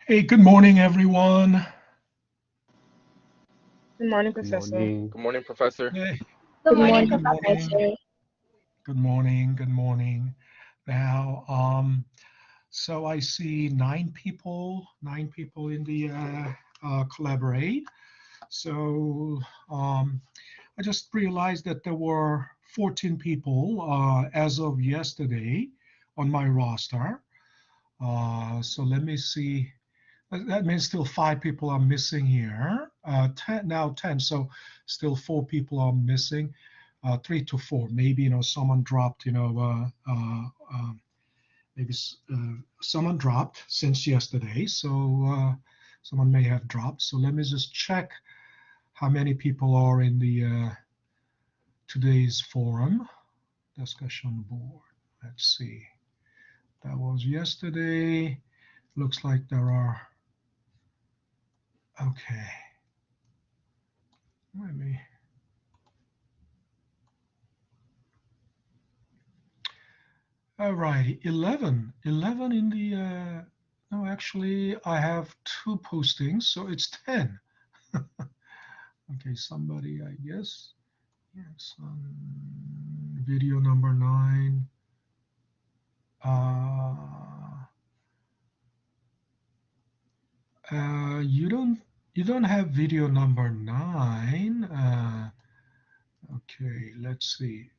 Hey, good morning, everyone. Good morning, Good Professor. morning. Good morning, Professor. Hey, Good hey, morning, good morning. Professor. Good morning. Good morning. Now, so I see nine people in the collaborate. So I just realized that there were 14 people as of yesterday on my roster. So let me see. That means still five people are missing here. 10 now 10. So still four people are missing. 3 to 4. Maybe someone dropped. Maybe someone dropped since yesterday. So someone may have dropped. So let me just check how many people are in the today's forum discussion board. Let's see. That was yesterday. Looks like there are. Okay. Let me. All right, 11. 11 in the, no, actually, I have two postings, so it's 10. Okay, somebody, I guess. Yes, video number 9. You don't have video number 9. Okay, let's see.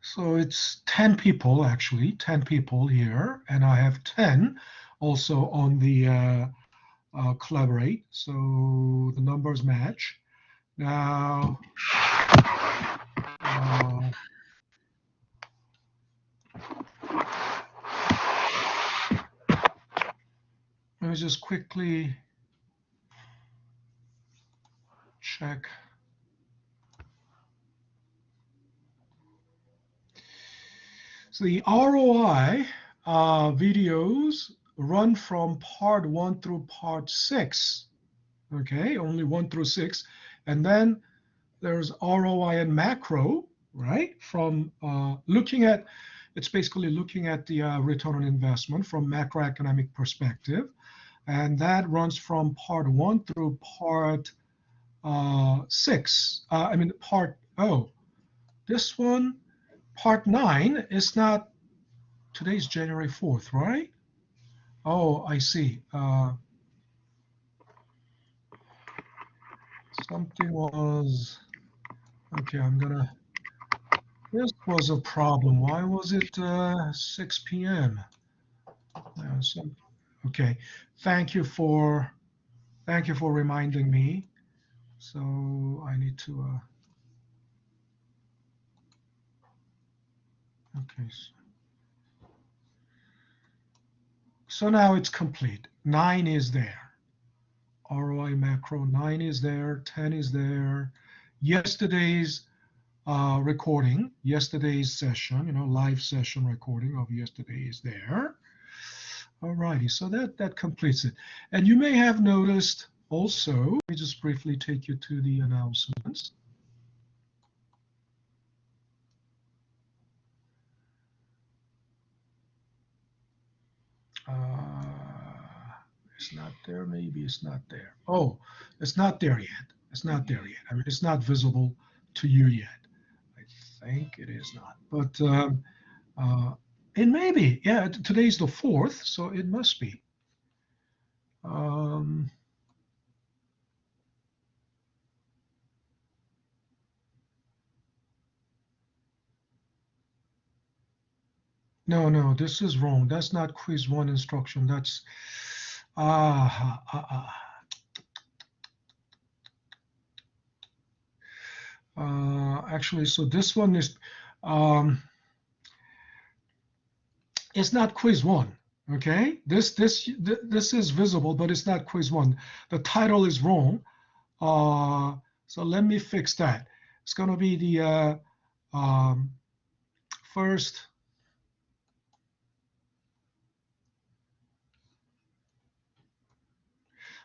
So it's 10 people, actually, 10 people here, and I have 10 also on the collaborate. So the numbers match. Now, let me just quickly check. So the ROI videos run from part 1 through part 6. Okay, only 1 through 6. And then there's ROI and macro, right? From looking at, it's basically looking at the return on investment from macroeconomic perspective. And that runs from part 1 through part 6. This one, part 9 is not, today's January 4th, right? Oh, I see. Something was, okay, this was a problem. Why was it 6 p.m.? Okay, thank you for reminding me. So I need to, okay. So now it's complete. 9 is there. ROI macro 9 is there, 10 is there. Yesterday's recording, yesterday's session, live session recording of yesterday is there. All righty, so that completes it. And you may have noticed also, let me just briefly take you to the announcements. It's not there, maybe it's not there. Oh, it's not there yet. It's not there yet. I mean, it's not visible to you yet. I think it is not, but it may be. Yeah, today's the 4th, so it must be. No, this is wrong. That's not quiz 1 instruction. That's actually, so this one is it's not quiz 1. Okay, this is visible, but it's not quiz 1. The title is wrong. So let me fix that. It's going to be the first.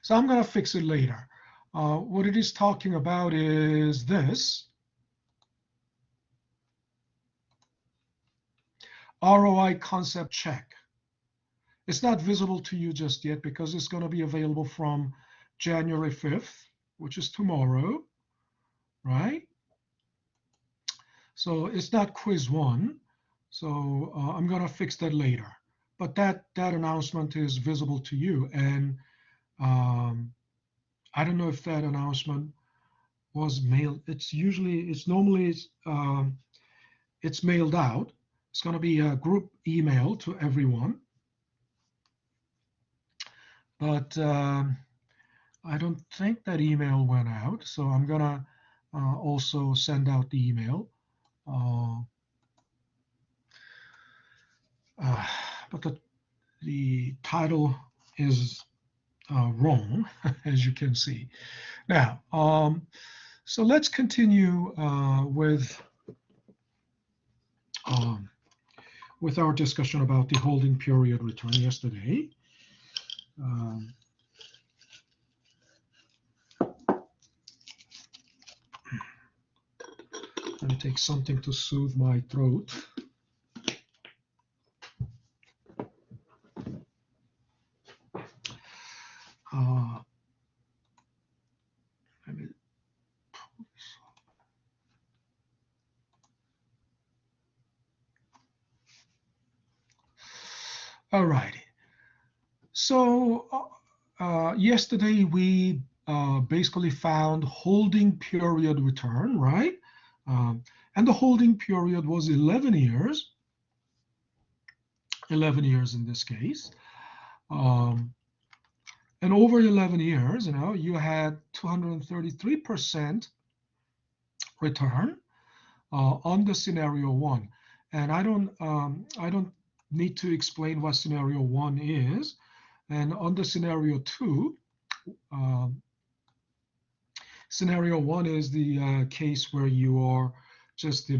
So I'm going to fix it later. What it is talking about is this. ROI concept check. It's not visible to you just yet because it's going to be available from January 5th, which is tomorrow, right? So it's not quiz 1. So I'm going to fix that later. But that announcement is visible to you. And I don't know if that announcement was mailed. It's normally it's mailed out. It's going to be a group email to everyone. But I don't think that email went out. So I'm going to also send out the email. But the title is wrong, as you can see. Now, so let's continue with our discussion about the holding period return yesterday. Let me take something to soothe my throat. Let me pull this up. All righty. So yesterday we basically found holding period return, right? And the holding period was 11 years. 11 years in this case. And over 11 years, you had 233% return on the scenario 1. And I don't need to explain what scenario 1 is. And on the scenario 2, scenario 1 is the case where you are just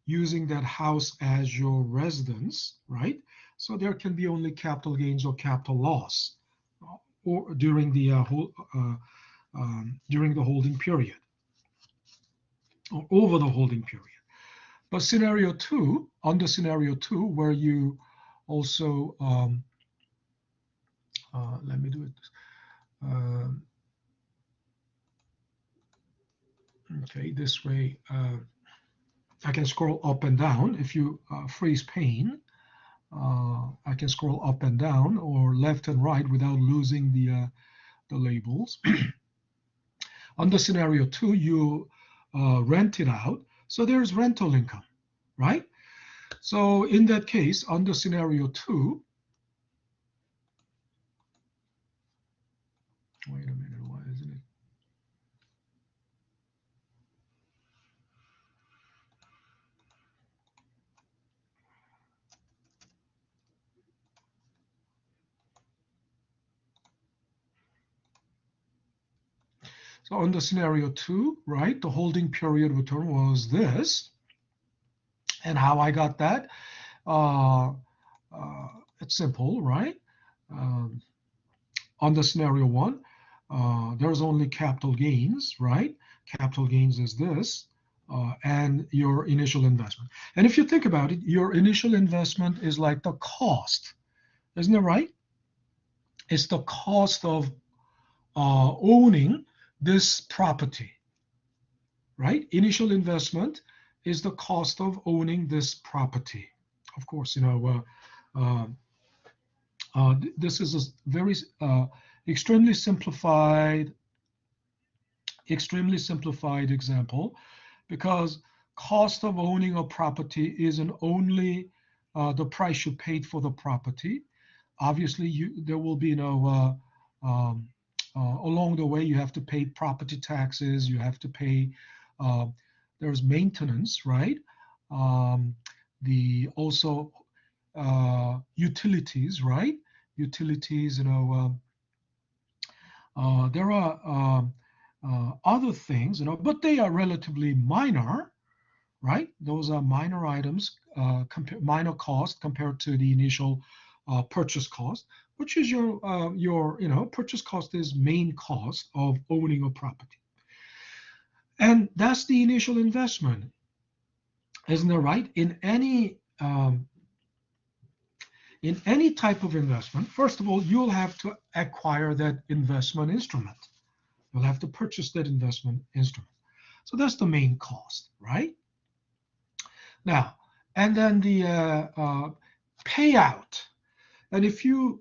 using that house as your residence, right? So there can be only capital gains or capital loss or during the holding period or over the holding period. But scenario 2, under scenario 2, where you also let me do it. Okay, this way I can scroll up and down. If you freeze pane, I can scroll up and down or left and right without losing the labels. Under scenario 2, you rent it out. So there's rental income, right? So in that case, under scenario 2, wait a minute, why isn't it? So under scenario 2, right, the holding period return was this. And how I got that? It's simple, right? Under scenario 1, there's only capital gains, right? Capital gains is this, and your initial investment. And if you think about it, your initial investment is like the cost, isn't it right? It's the cost of owning this property, right? Initial investment is the cost of owning this property. Of course, this is a very extremely simplified example, because cost of owning a property isn't only the price you paid for the property. Obviously, there will be along the way you have to pay property taxes. You have to pay. There's maintenance, right? The also utilities, right? Utilities, there are other things, but they are relatively minor, right? Those are minor items, minor cost compared to the initial purchase cost, which is your purchase cost is main cost of owning a property. And that's the initial investment, isn't it right? In any in any type of investment, first of all, you'll have to acquire that investment instrument. You'll have to purchase that investment instrument. So that's the main cost, right? Now, and then the payout. And if you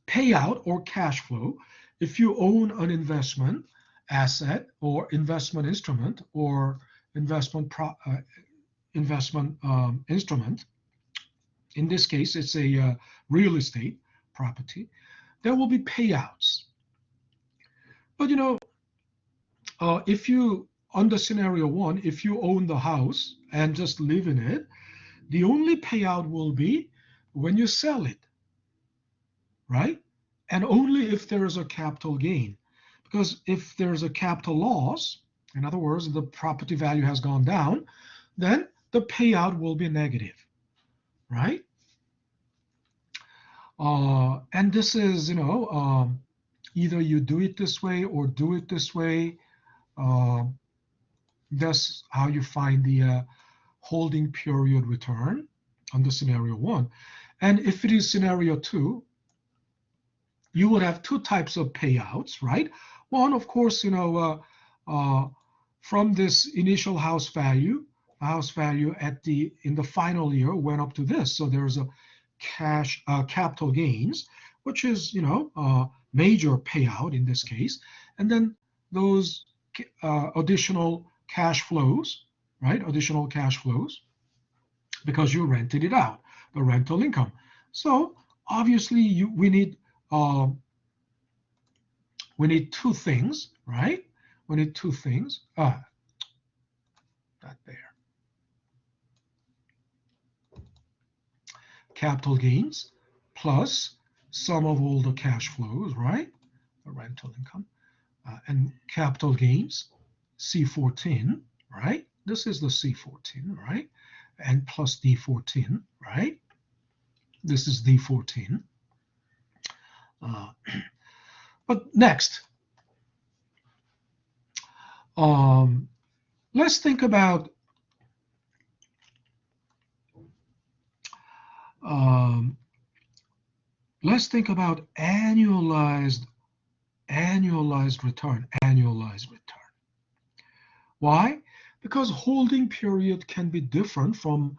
payout or cash flow, if you own an investment asset or investment instrument or investment instrument, in this case, it's a real estate property, there will be payouts. But if you, under scenario one, if you own the house and just live in it, the only payout will be when you sell it, right? And only if there is a capital gain. Because if there's a capital loss, in other words, the property value has gone down, then the payout will be negative, right? And this is, either you do it this way or do it this way. That's how you find the holding period return under scenario one. And if it is scenario two, you would have two types of payouts, right? One, of course, from this initial house value in the final year went up to this. So there's a capital gains, which is, major payout in this case. And then those additional cash flows, right? Additional cash flows because you rented it out, the rental income. So obviously we need two things, right? We need two things. Not there. Capital gains plus sum of all the cash flows, right? The rental income and capital gains, C14, right? This is the C14, right? And plus D14, right? This is D14. But next, let's think about annualized return. Why? Because holding period can be different from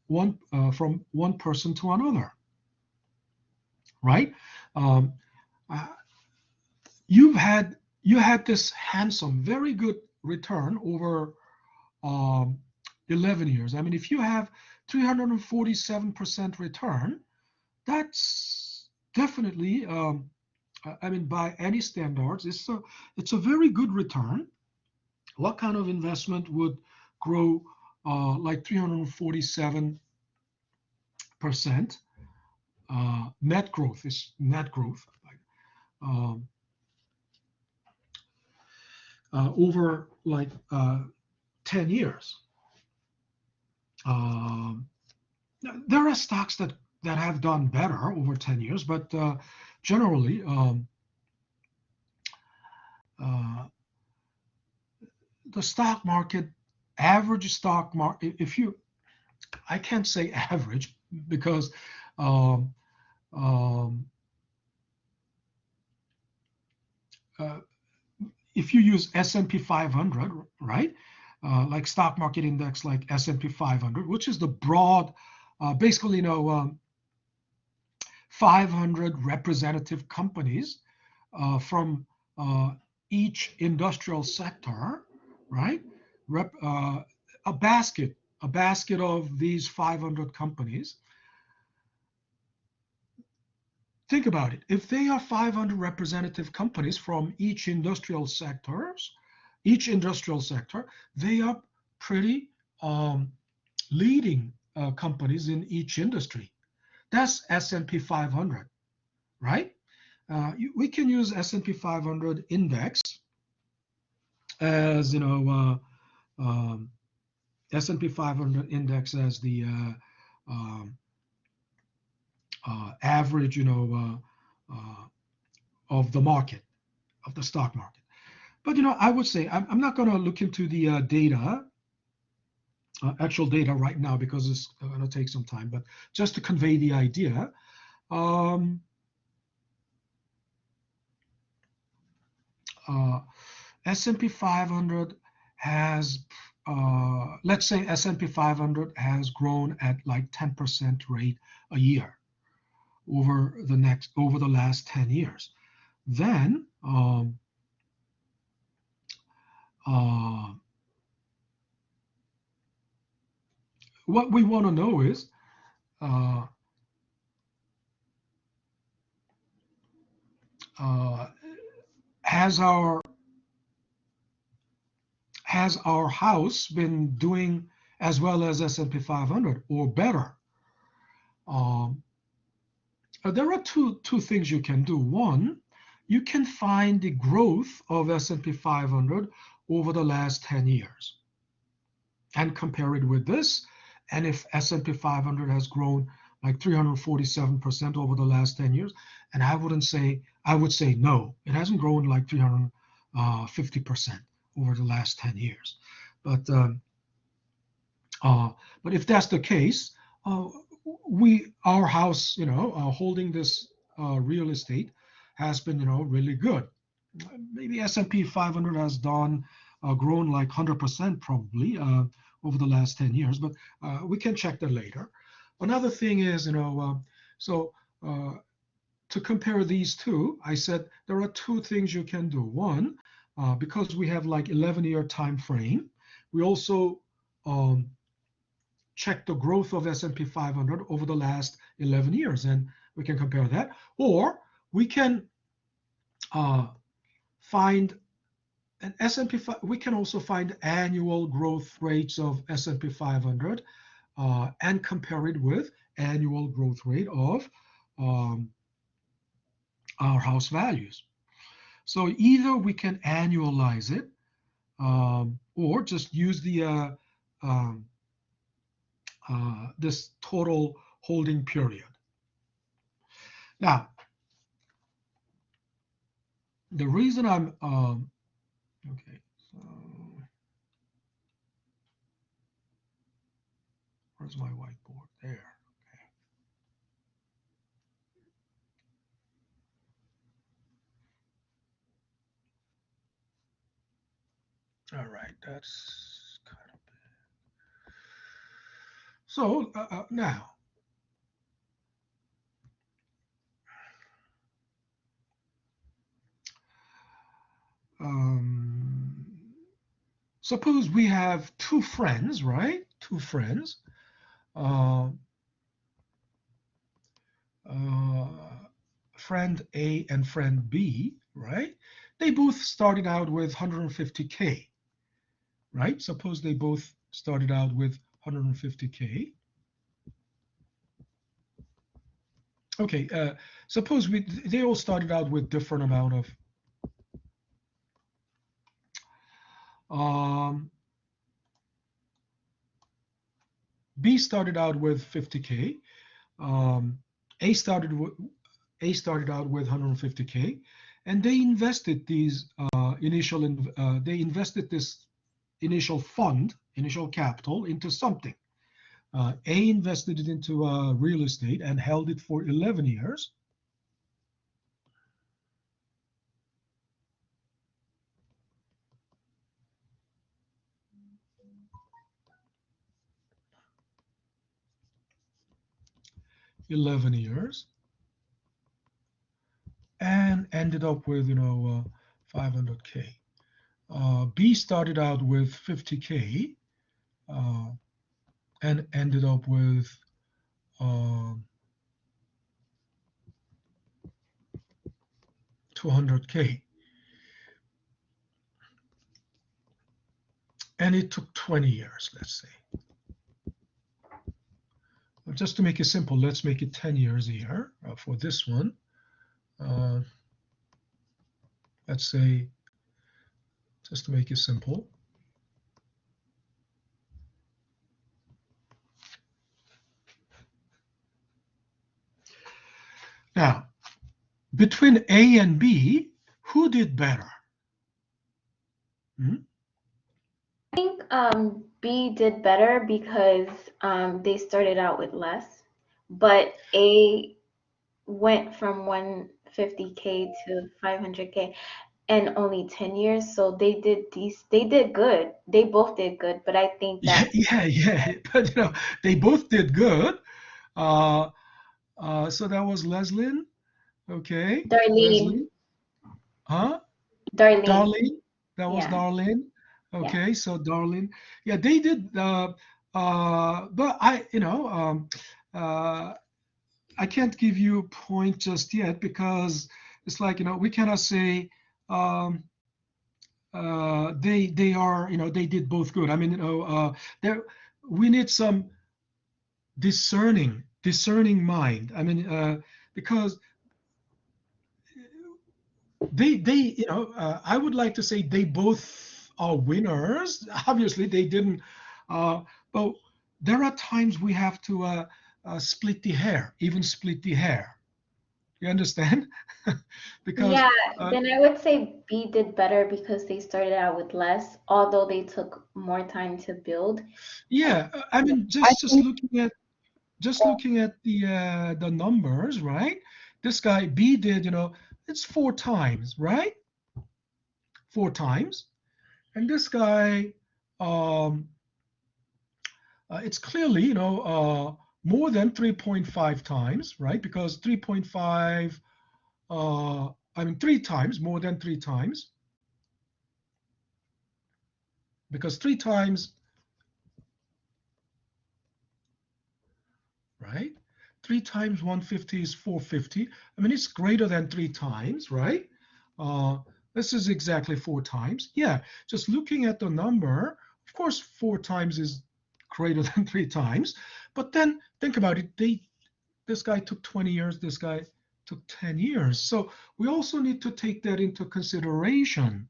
one person to another, right? You had this handsome, very good return over 11 years. I mean, if you have 347% return, that's definitely, by any standards, it's a very good return. What kind of investment would grow like 347%? Net growth is net growth. Over like 10 years. There are stocks that have done better over 10 years, but generally, the stock market, average stock market, I can't say average because if you use S&P 500, right? Like stock market index like S&P 500, which is the broad, basically, 500 representative companies from each industrial sector, right? A basket of these 500 companies. Think about it. If they are 500 representative companies from each industrial sector, they are pretty leading companies in each industry. That's S&P 500, right? We can use S&P 500 index as, S&P 500 index as the average, of the market, of the stock market. But, I would say I'm not going to look into the data actual data right now because it's going to take some time, but just to convey the idea. S&P 500 has, let's say S&P 500 has grown at like 10% rate a year over the last 10 years. Then what we want to know is has our house been doing as well as S&P 500 or better? There are two things you can do. One, you can find the growth of S&P 500 over the last 10 years and compare it with this. And if S&P 500 has grown like 347% over the last 10 years, and I would say no, it hasn't grown like 350% over the last 10 years. But if that's the case, our house, holding this real estate has been, really good. Maybe S&P 500 has grown like 100% probably over the last 10 years, but we can check that later. Another thing is, to compare these two, I said there are two things you can do. One, because we have like 11-year time frame, we also check the growth of S&P 500 over the last 11 years, and we can compare that. Or we can find an S&P. We can also find annual growth rates of S&P 500 and compare it with annual growth rate of our house values. So either we can annualize it or just use the this total holding period. Now, the reason I'm okay, so where's my whiteboard? There. Okay. All right, that's kind of big. So now. Suppose we have two friends, right? Two friends. Friend A and friend B, right? They both started out with 150K, right? Suppose they both started out with 150K. Okay, suppose they all started out with different amount of B started out with 50K. A started out with 150K, and they invested these they invested this initial capital into something. A invested it into real estate and held it for 11 years. And ended up with 500K. B started out with 50K and ended up with 200K. And it took 20 years, let's say. Just to make it simple, let's make it 10 years here for this one. Let's say, just to make it simple. Now, between A and B, who did better? I think B did better because they started out with less, but A went from 150K to 500K in only 10 years. So they did good. They both did good, but I think Yeah, that yeah, yeah. But they both did good. Uh, so that was Leslin. Okay, Darlene, Leslin. Huh? Darlene, Darlene. That was yeah, Darlene. yeah. Okay, so Darlene. Yeah, they did. But uh, I can't give you a point just yet because it's like we cannot say um, they are they did both good. I mean there we need some discerning mind. I mean because they I would like to say they both are winners. Obviously they didn't uh, but there are times we have to split the hair, even split the hair. You understand? Because Yeah, uh, then I would say B did better because they started out with less, although they took more time to build. And yeah, I yeah, mean I just think looking at the numbers, right? This guy B did, it's four times, right? Four times. And this guy, um, it's clearly, more than 3.5 times, right? Because 3.5, I mean, three times, more than three times, because three times, right? Three times 150 is 450. I mean, it's greater than three times, right? Uh, this is exactly four times. Yeah, just looking at the number, of course, four times is greater than three times. But then think about it. This guy took 20 years. This guy took 10 years. So we also need to take that into consideration,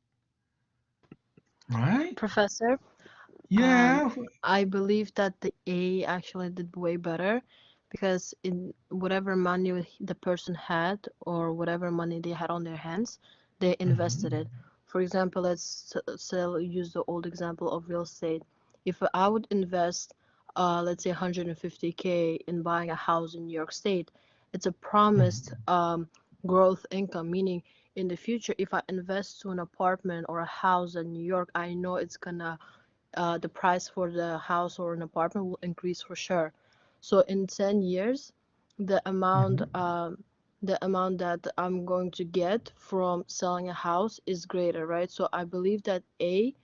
right? Professor, Yeah. I believe that the A actually did way better because in whatever money the person had or whatever money they had on their hands, they invested Mhm. it. For example, use the old example of real estate. If I would invest, let's say 150K in buying a house in New York State, it's a promised Mhm. growth income, meaning in the future, if I invest to an apartment or a house in New York, I know it's gonna the price for the house or an apartment will increase for sure. So in 10 years, the amount Mhm. um, the amount that I'm going to get from selling a house is greater, right? So I believe that A,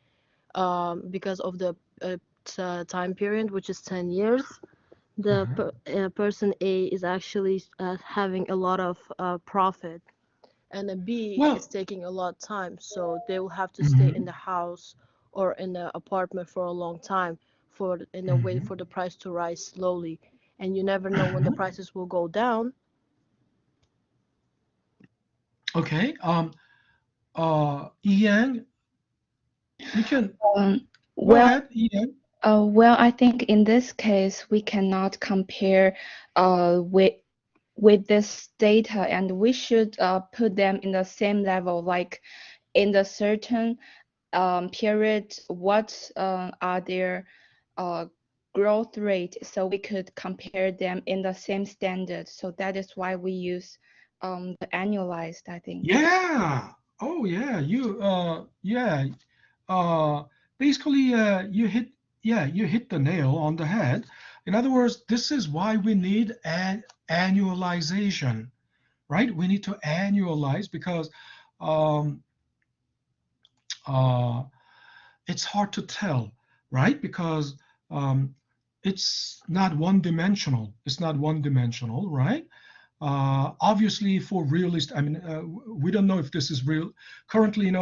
because of the time period, which is 10 years, Mhm. person A is actually having a lot of profit, and a B is Well, taking a lot of time, so they will have to stay in mhm. the house or in the apartment for a long time for in a way Mhm. for the price to rise slowly. And you never know when the Mhm. prices will go down. Okay. Yang, you can um, go well, ahead, Yang. I think in this case we cannot compare with this data, and we should put them in the same level, like in the certain period, what are their uh, growth rate, so we could compare them in the same standard. So that is why we use the annualized, I think. Yeah. Oh yeah. Yeah. Uh Basically you hit the nail on the head. In other words, this is why we need an annualization, right? We need to annualize because um uh it's hard to tell, right? Because um it's not one dimensional. It's not one dimensional, right? Obviously, for realist, I mean, we don't know if this is real. Currently,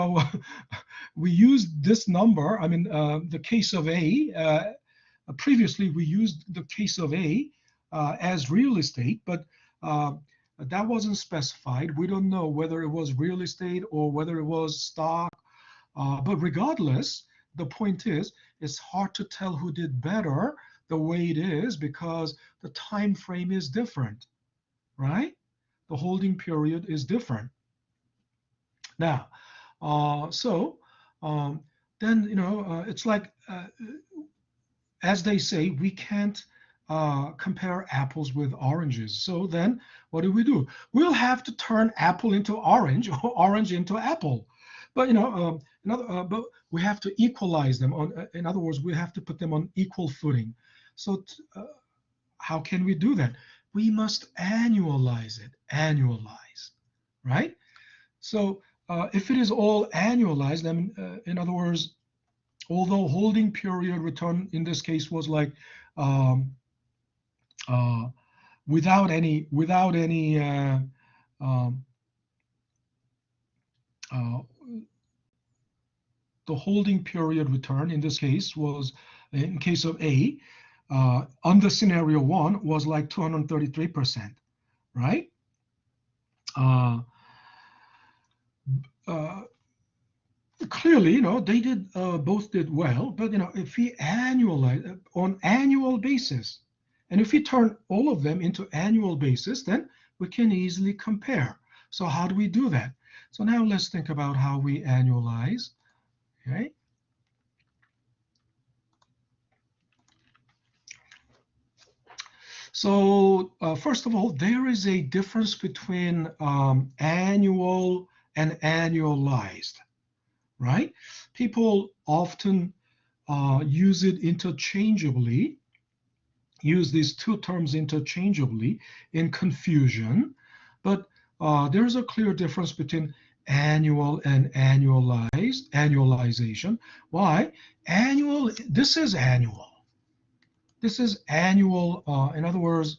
we use this number. I mean, the case of A. Previously, we used the case of A as real estate, but uh, that wasn't specified. We don't know whether it was real estate or whether it was stock. But regardless, the point is, it's hard to tell who did better the way it is because the time frame is different, right? The holding period is different. Now, so um, then it's like, as they say, we can't compare apples with oranges. So then what do? We'll have to turn apple into orange or orange into apple. But but we have to equalize them. In other words, we have to put them on equal footing. So how can we do that? We must annualize it. Annualize, right? So if it is all annualized, then in other words, although holding period return in this case was like uh, without any um, uh, the holding period return in this case was, in case of A, under scenario 1 was like 233%, right? Uh, uh, Clearly, they did both did well, but if we annualize on annual basis, and if we turn all of them into annual basis, then we can easily compare. So how do we do that? So now let's think about how we annualize. Okay. So first of all, there is a difference between annual and annualized, right? People often use it interchangeably, use these two terms interchangeably in confusion, but there's a clear difference between annual and annualization. Why? Annual, this is annual. This is annual, in other words,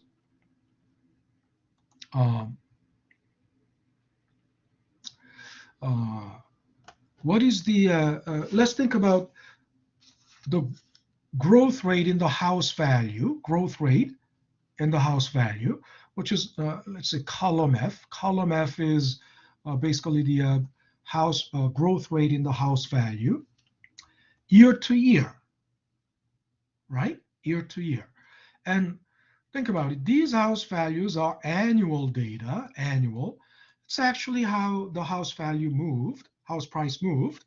um, what is let's think about the growth rate in the house value, growth rate in the house value, which is, let's say, column F. Column F is basically the house growth rate in the house value year to year, right? Year to year. And think about it. These house values are annual data, annual. It's actually how the house value moved, house price moved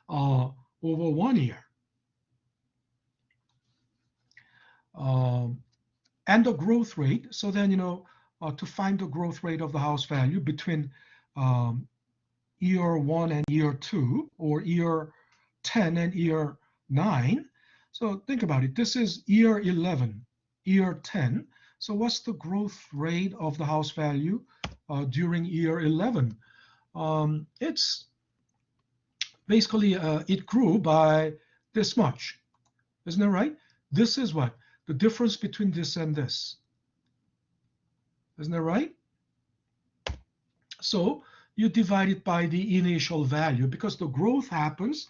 over 1 year. And the growth rate. So then, to find the growth rate of the house value between year 1 and year 2, or year 10 and year 9. So think about it. This is year 11, year 10. So what's the growth rate of the house value during year 11? It's basically, it grew by this much. Isn't that right? This is what? The difference between this and this. Isn't that right? So you divide it by the initial value, because the growth happens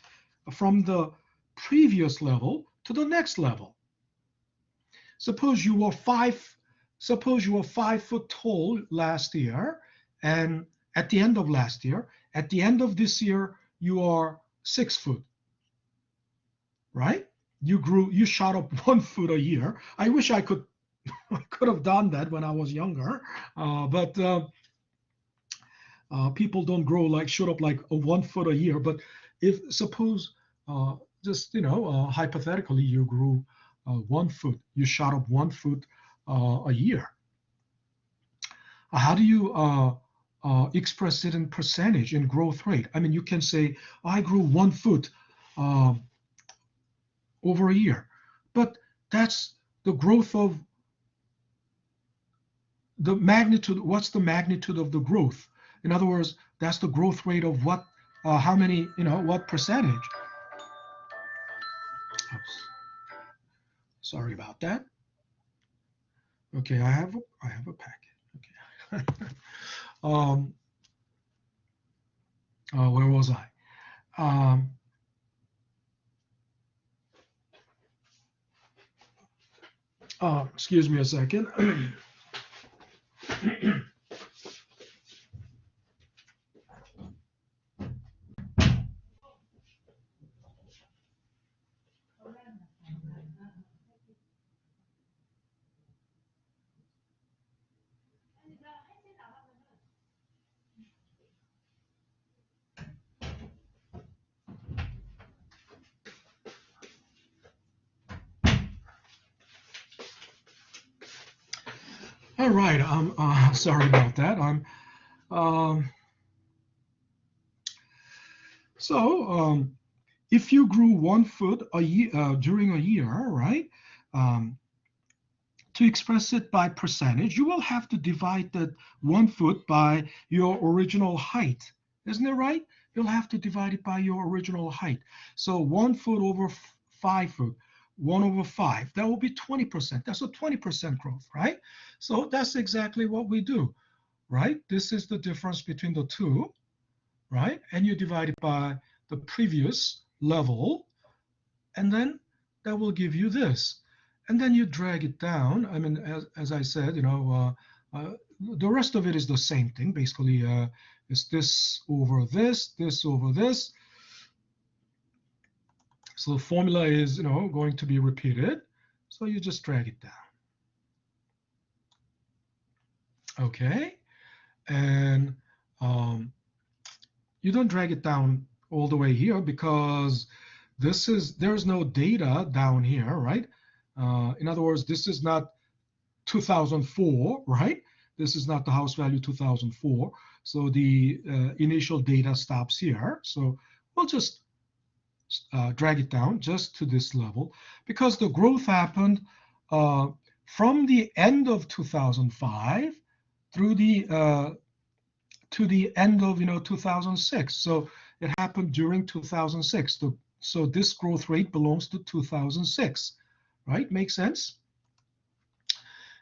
from the previous level to the next level. Suppose you were 5 foot tall last year, and at the end of last year, at the end of this year, you are 6 foot, right? You shot up 1 foot a year. I wish I could have done that when I was younger, but people don't grow like shoot up like 1 foot a year. But if suppose just hypothetically you grew 1 foot, you shot up 1 foot a year. How do you express it in percentage, in growth rate? I mean, you can say I grew 1 foot over a year, but that's the growth of the magnitude. What's the magnitude of the growth? In other words, that's the growth rate of what, how many, what percentage. Oops. Sorry about that. Okay, I have a packet. Okay. Where was I? Excuse me a second. All right. Sorry about that. Um, if you grew 1 foot a year during a year, right? Um, to express it by percentage, you will have to divide that 1 foot by your original height. Isn't it right? You'll have to divide it by your original height. So 1 foot over 5 foot, 1/5, that will be 20%. That's a 20% growth, right? So that's exactly what we do, right? This is the difference between the two, right? And you divide it by the previous level, and then that will give you this. And then you drag it down. I mean, as I said, the rest of it is the same thing. Basically, it's this over this over this. So the formula is, going to be repeated. So you just drag it down. Okay. And you don't drag it down all the way here because there's no data down here, right? In other words, this is not 2004, right? This is not the house value 2004. So the initial data stops here. So we'll just drag it down just to this level because the growth happened from the end of 2005 through to the end of 2006. So it happened during 2006. So this growth rate belongs to 2006, right? Makes sense?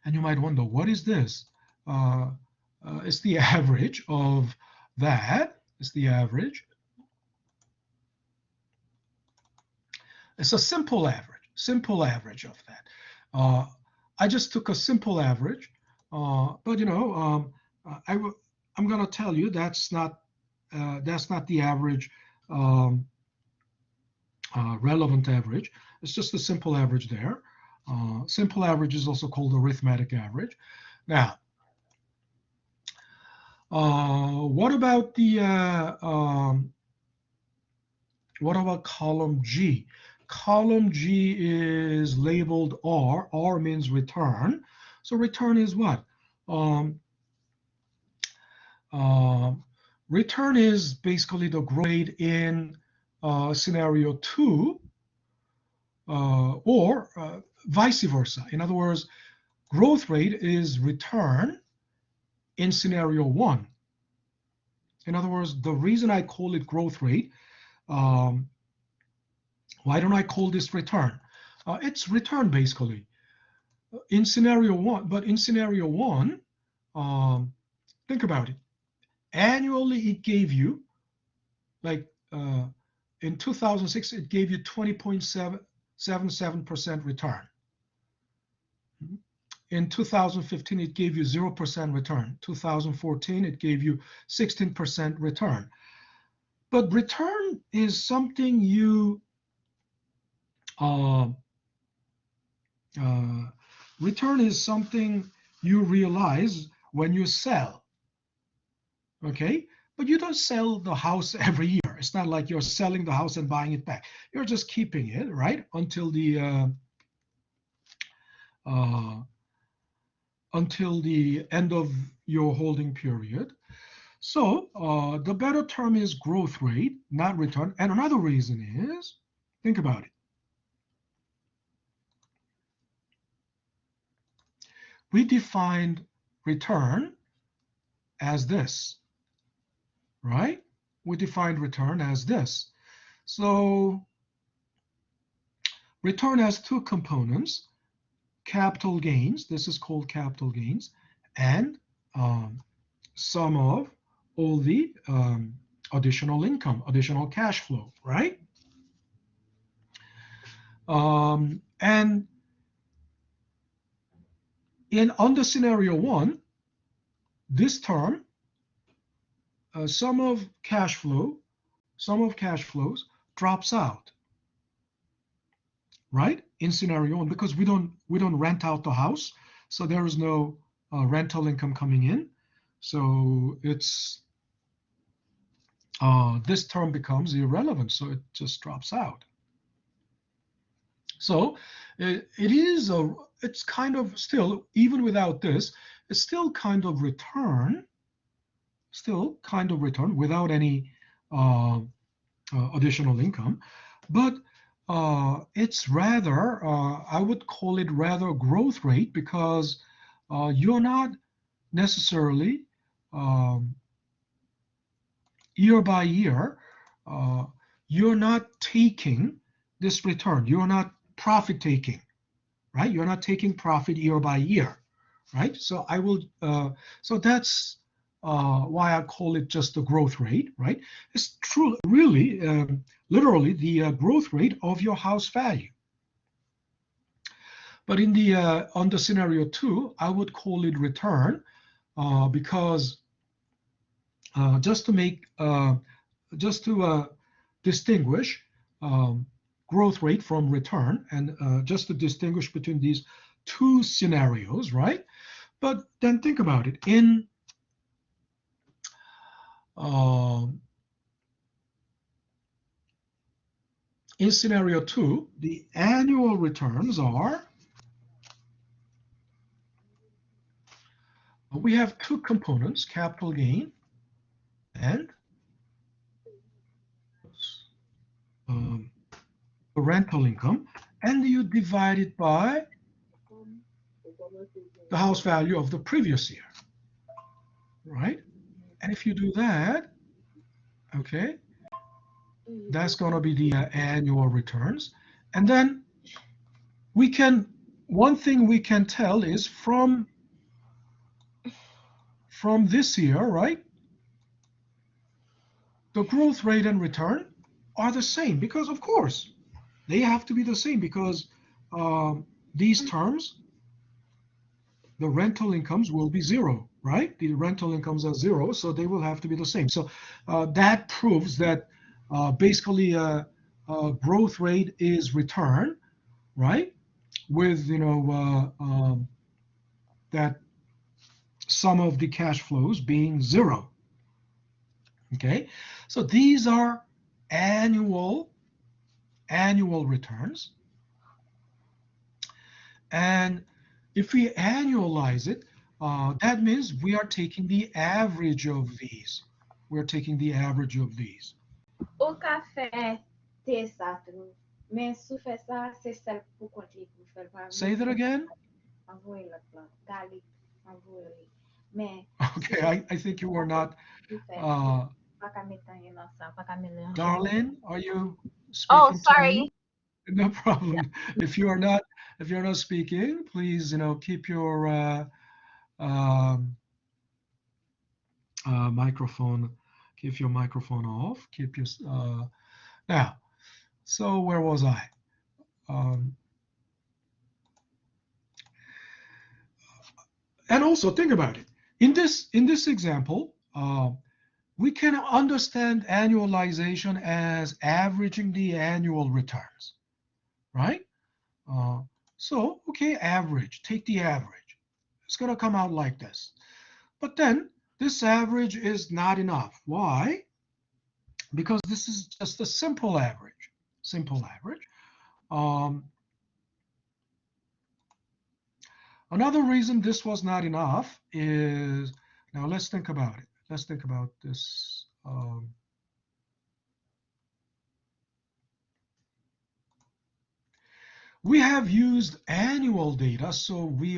And you might wonder, what is this? It's the average of that. It's the average. It's a simple average of that. I just took a simple average, but I'm going to tell you that's not the average, relevant average. It's just a simple average there. Simple average is also called arithmetic average. Now, what about column G? Column G is labeled R. R means return. So return is what? Return is basically the growth rate in scenario 2, or vice versa. In other words, growth rate is return in scenario 1. In other words, the reason I call it growth rate, why don't I call this return? It's return basically in scenario 1. But in scenario 1, think about it. Annually, it gave you, like in 2006, it gave you 20.77% return. In 2015, it gave you 0% return. 2014, it gave you 16% return. But return is something you realize when you sell. Okay, but you don't sell the house every year. It's not like you're selling the house and buying it back. You're just keeping it, right, until the end of your holding period. So the better term is growth rate, not return. And another reason is, think about it. We defined return as this, right? We defined return as this. So return has two components: capital gains, this is called capital gains, and sum of all the additional income, additional cash flow, right? And under scenario 1, this term, sum of cash flows drops out, right? In scenario 1, because we don't rent out the house, so there is no rental income coming in. So it's this term becomes irrelevant, so it just drops out. So it's kind of still, even without this, it's still kind of return, without any additional income, but it's rather, I would call it rather growth rate, because you're not necessarily year by year, you're not taking this return. You're not profit taking, right? You're not taking profit year by year, right? So I will, so that's why I call it just the growth rate, right? It's true, really, literally the growth rate of your house value. But in the on the scenario 2, I would call it return, because just to distinguish growth rate from return, and just to distinguish between these two scenarios, right? But then think about it. In scenario 2, the annual returns are, we have two components, capital gain and the rental income, and you divide it by the house value of the previous year, right? And if you do that, okay, that's going to be the annual returns. And then one thing we can tell is from this year, right? The growth rate and return are the same, because of course they have to be the same, because these terms, the rental incomes will be zero, right? The rental incomes are zero, so they will have to be the same. So that proves that basically growth rate is return, right? With, that sum of the cash flows being zero. Okay, so these are annual returns. And if we annualize it, that means we are taking the average of these. We're taking the average of these. Ou ka fè te sa tou, men sou fè sa, se sel pou konti pou fè pa. Say that again? Avoye lot la, garlic, avoye. Men, Okay, I think you are not. pa ka metan yon nan sa, pa ka metan. Darlene, are you Oh, speaking to sorry. me? No problem. If you're not speaking, please, keep your microphone, keep your microphone off. Keep your now. So where was I? And also think about it. In this example, we can understand annualization as averaging the annual returns, right? So, okay, average, take the average. It's going to come out like this. But then this average is not enough. Why? Because this is just a simple average. Another reason this was not enough is, now let's think about it. Let's think about this. We have used annual data, so we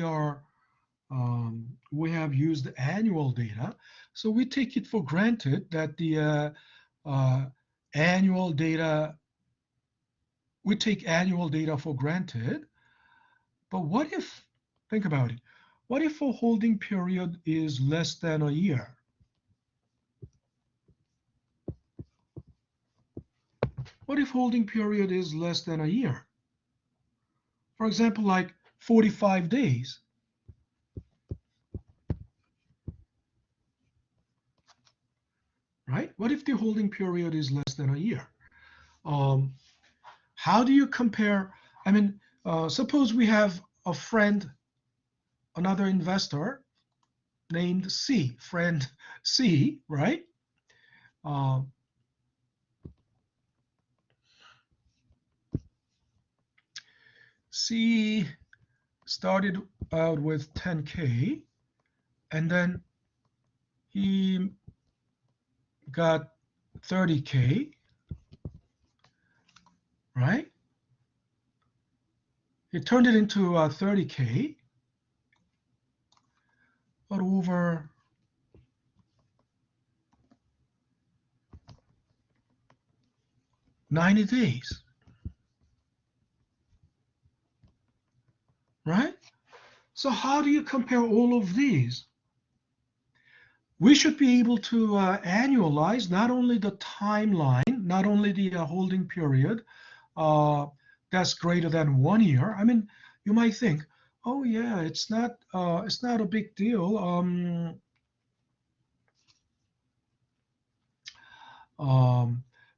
have used annual data, so we take it for granted that the annual data, we take annual data for granted. But what if, think about it, what if a holding period is less than a year? What if holding period is less than a year? For example, like 45 days. Right? What if the holding period is less than a year? How do you compare? I mean, suppose we have a friend, another investor named C, friend C, right? C started out with 10K, and then he got 30K, right? He turned it into 30K, but over 90 days, right? So how do you compare all of these? We should be able to annualize not only the timeline, not only the holding period that's greater than 1 year. I mean, you might think, oh yeah, it's not a big deal.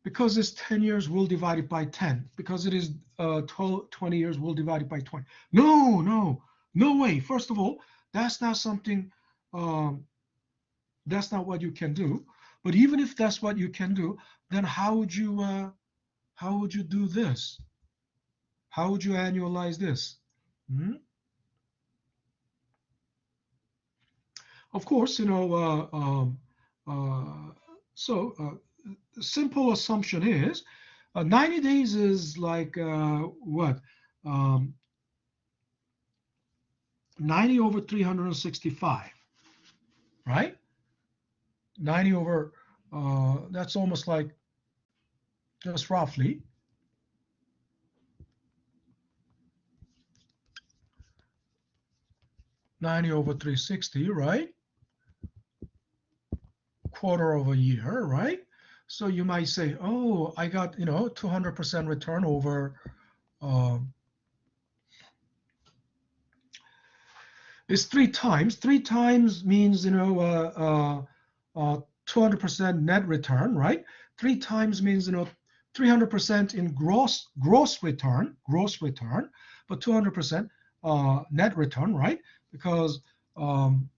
Because it's 10 years, we'll divide it by 10. Because it is 20 years, we'll divide it by 20. No way. First of all, that's not something, that's not what you can do. But even if that's what you can do, then how would you do this? How would you annualize this? Hmm? Of course, so the simple assumption is 90 days is like what? 90 over 365, right? 90 over, that's almost like, just roughly, 90 over 360, right? Quarter of a year, right? So you might say, oh, I got, 200% return over, it's 3 times. 3 times means, 200% net return, right? 3 times means, 300% in gross return, but 200% net return, right? Because 3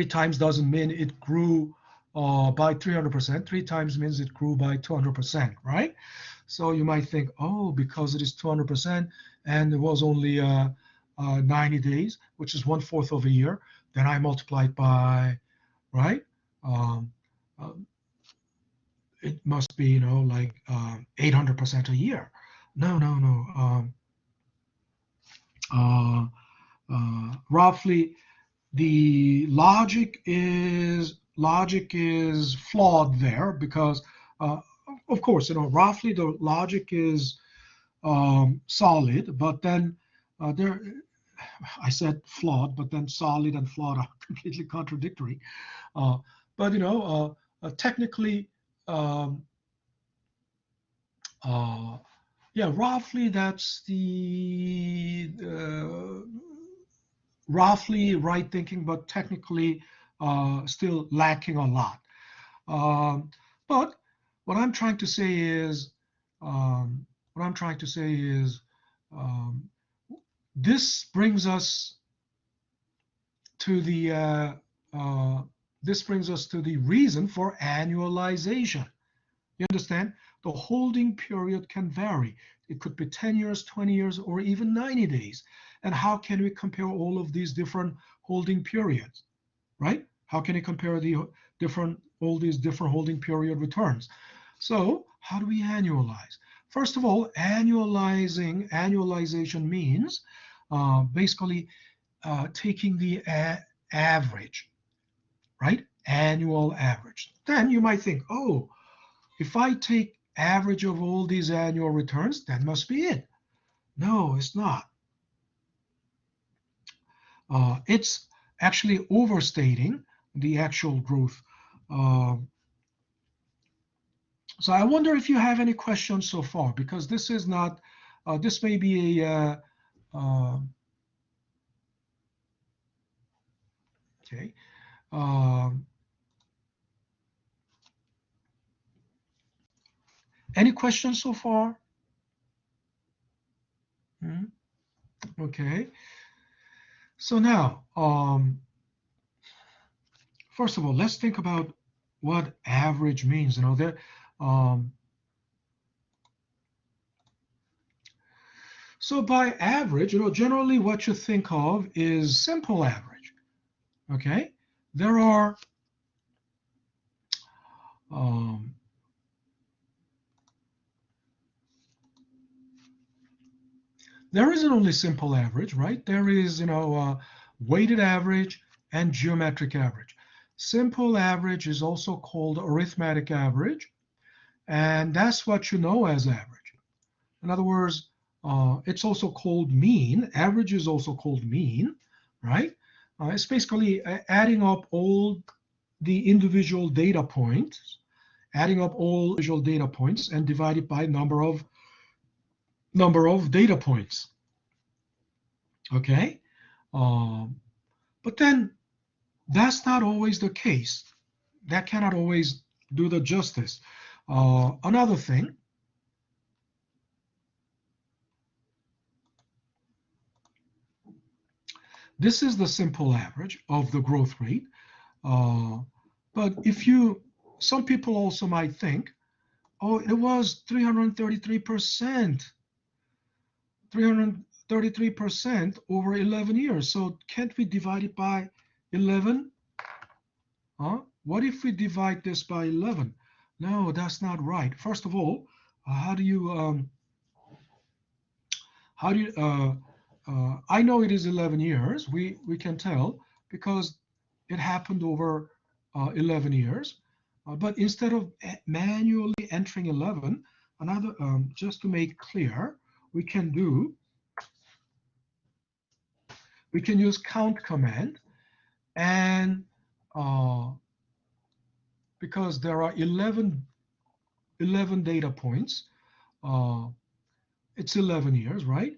times doesn't mean it grew by 300%. 3 times means it grew by 200%, right? So you might think, oh, because it is 200% and it was only 90 days, which is 1/4 of a year, then I multiply it by, right? Um, it must be, like 800% a year. No. Roughly, the logic is flawed there because, of course, roughly the logic is solid, but then there, I said flawed, but then solid and flawed are completely contradictory. But technically, um, yeah, roughly that's the roughly right thinking, but technically still lacking a lot. But what I'm trying to say is, um, this brings us to the reason for annualization. You understand? The holding period can vary. It could be 10 years, 20 years, or even 90 days. And how can we compare all of these different holding periods, right? How can you compare all these different holding period returns? So how do we annualize? First of all, annualization means basically taking the average, right? Annual average. Then you might think, oh, if I take average of all these annual returns, that must be it. No, it's not. It's actually overstating the actual growth. So I wonder if you have any questions so far, because this is not, this may be a, okay. Any questions so far? Okay. So now, first of all, let's think about what average means. So by average, generally what you think of is simple average, Okay, there are there isn't only simple average, right? There is, weighted average and geometric average. Simple average is also called arithmetic average, and that's what you know as average. In other words, it's also called mean. Average is also called mean, right? It's basically adding up all the individual data points, adding up all individual data points and divided by number of data points. Okay, but then that's not always the case. That cannot always do the justice. Another thing, this is the simple average of the growth rate. But some people also might think, oh, it was 333%, 333% over 11 years. So can't we divide it by 11? What if we divide this by 11? No, that's not right. First of all, how do you I know it is 11 years. We can tell because it happened over 11 years. But instead of manually entering 11, just to make clear, we can use count command, and because there are 11 data points, it's 11 years, right?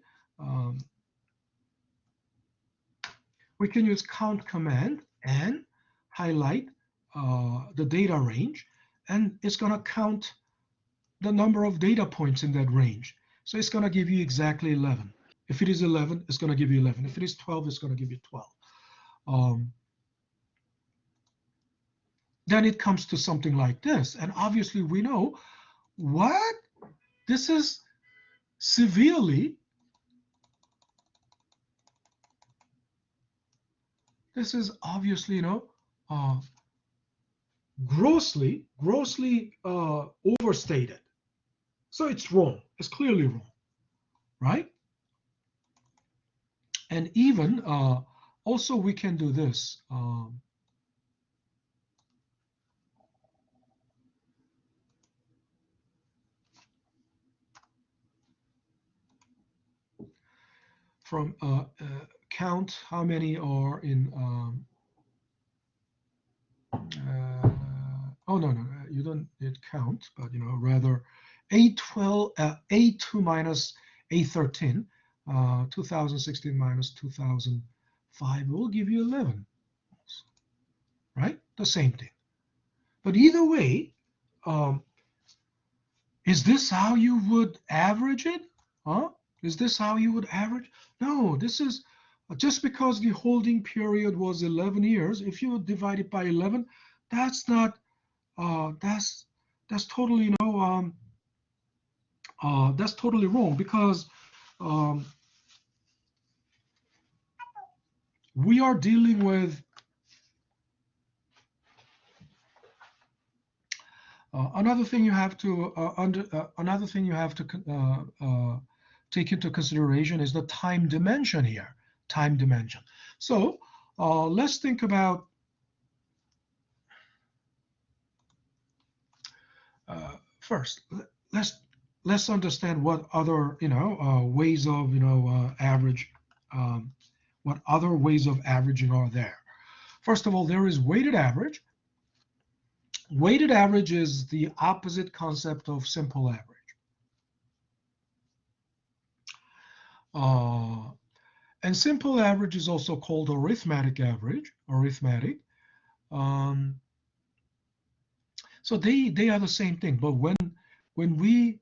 We can use count command and highlight the data range, and it's going to count the number of data points in that range. So it's going to give you exactly 11. If it is 11, it's going to give you 11. If it is 12, it's going to give you 12. Then it comes to something like this. And obviously we know what? This is severely, this is obviously, grossly overstated. So it's wrong. It's clearly wrong, right? And even also we can do this. From count how many are in. Oh no, you don't need count, but rather A12, A2 minus A13, 2016 minus 2005 will give you 11, right? The same thing. But either way, is this how you would average it? Is this how you would average? No, this is just because the holding period was 11 years. If you divide it by 11, that's not. That's totally that's totally wrong, because we are dealing with another thing you have to take into consideration is the time dimension here. Time dimension. So let's think about first. Let's understand what other ways of average. What other ways of averaging are there? First of all, there is weighted average. Weighted average is the opposite concept of simple average. And simple average is also called arithmetic average. So they are the same thing. But when we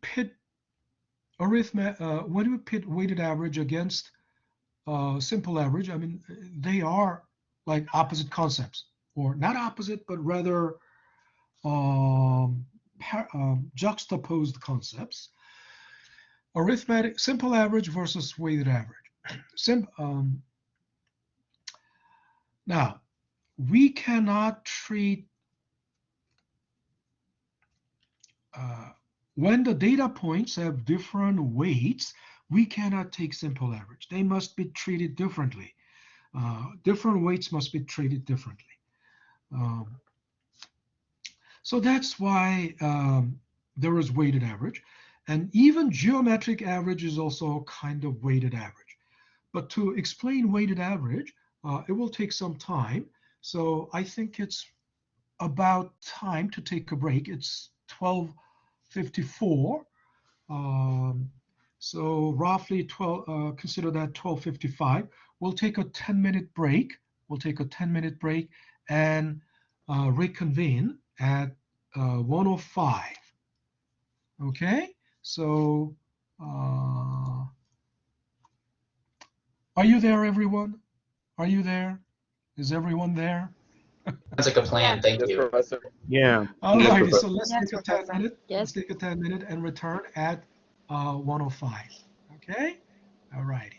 pit weighted average against simple average, I mean, they are like opposite concepts, or not opposite, but rather juxtaposed concepts. Simple average versus weighted average. Now, we cannot treat, when the data points have different weights, we cannot take simple average. They must be treated differently. Different weights must be treated differently. So that's why there is weighted average. And even geometric average is also a kind of weighted average. But to explain weighted average, it will take some time. So I think it's about time to take a break. It's 12:54. So roughly 12, consider that 12:55. We'll take a 10-minute break. We'll take a 10-minute break and reconvene at 1:05. Okay, so are you there, everyone? Are you there? Is everyone there? Sounds like a plan. Thank Yes, you. Professor. Yeah. All Yes, righty, Professor. so let's Yes, take a 10 Professor. minute. Yes. Let's take a 10-minute and return at 1:05. Okay, all righty.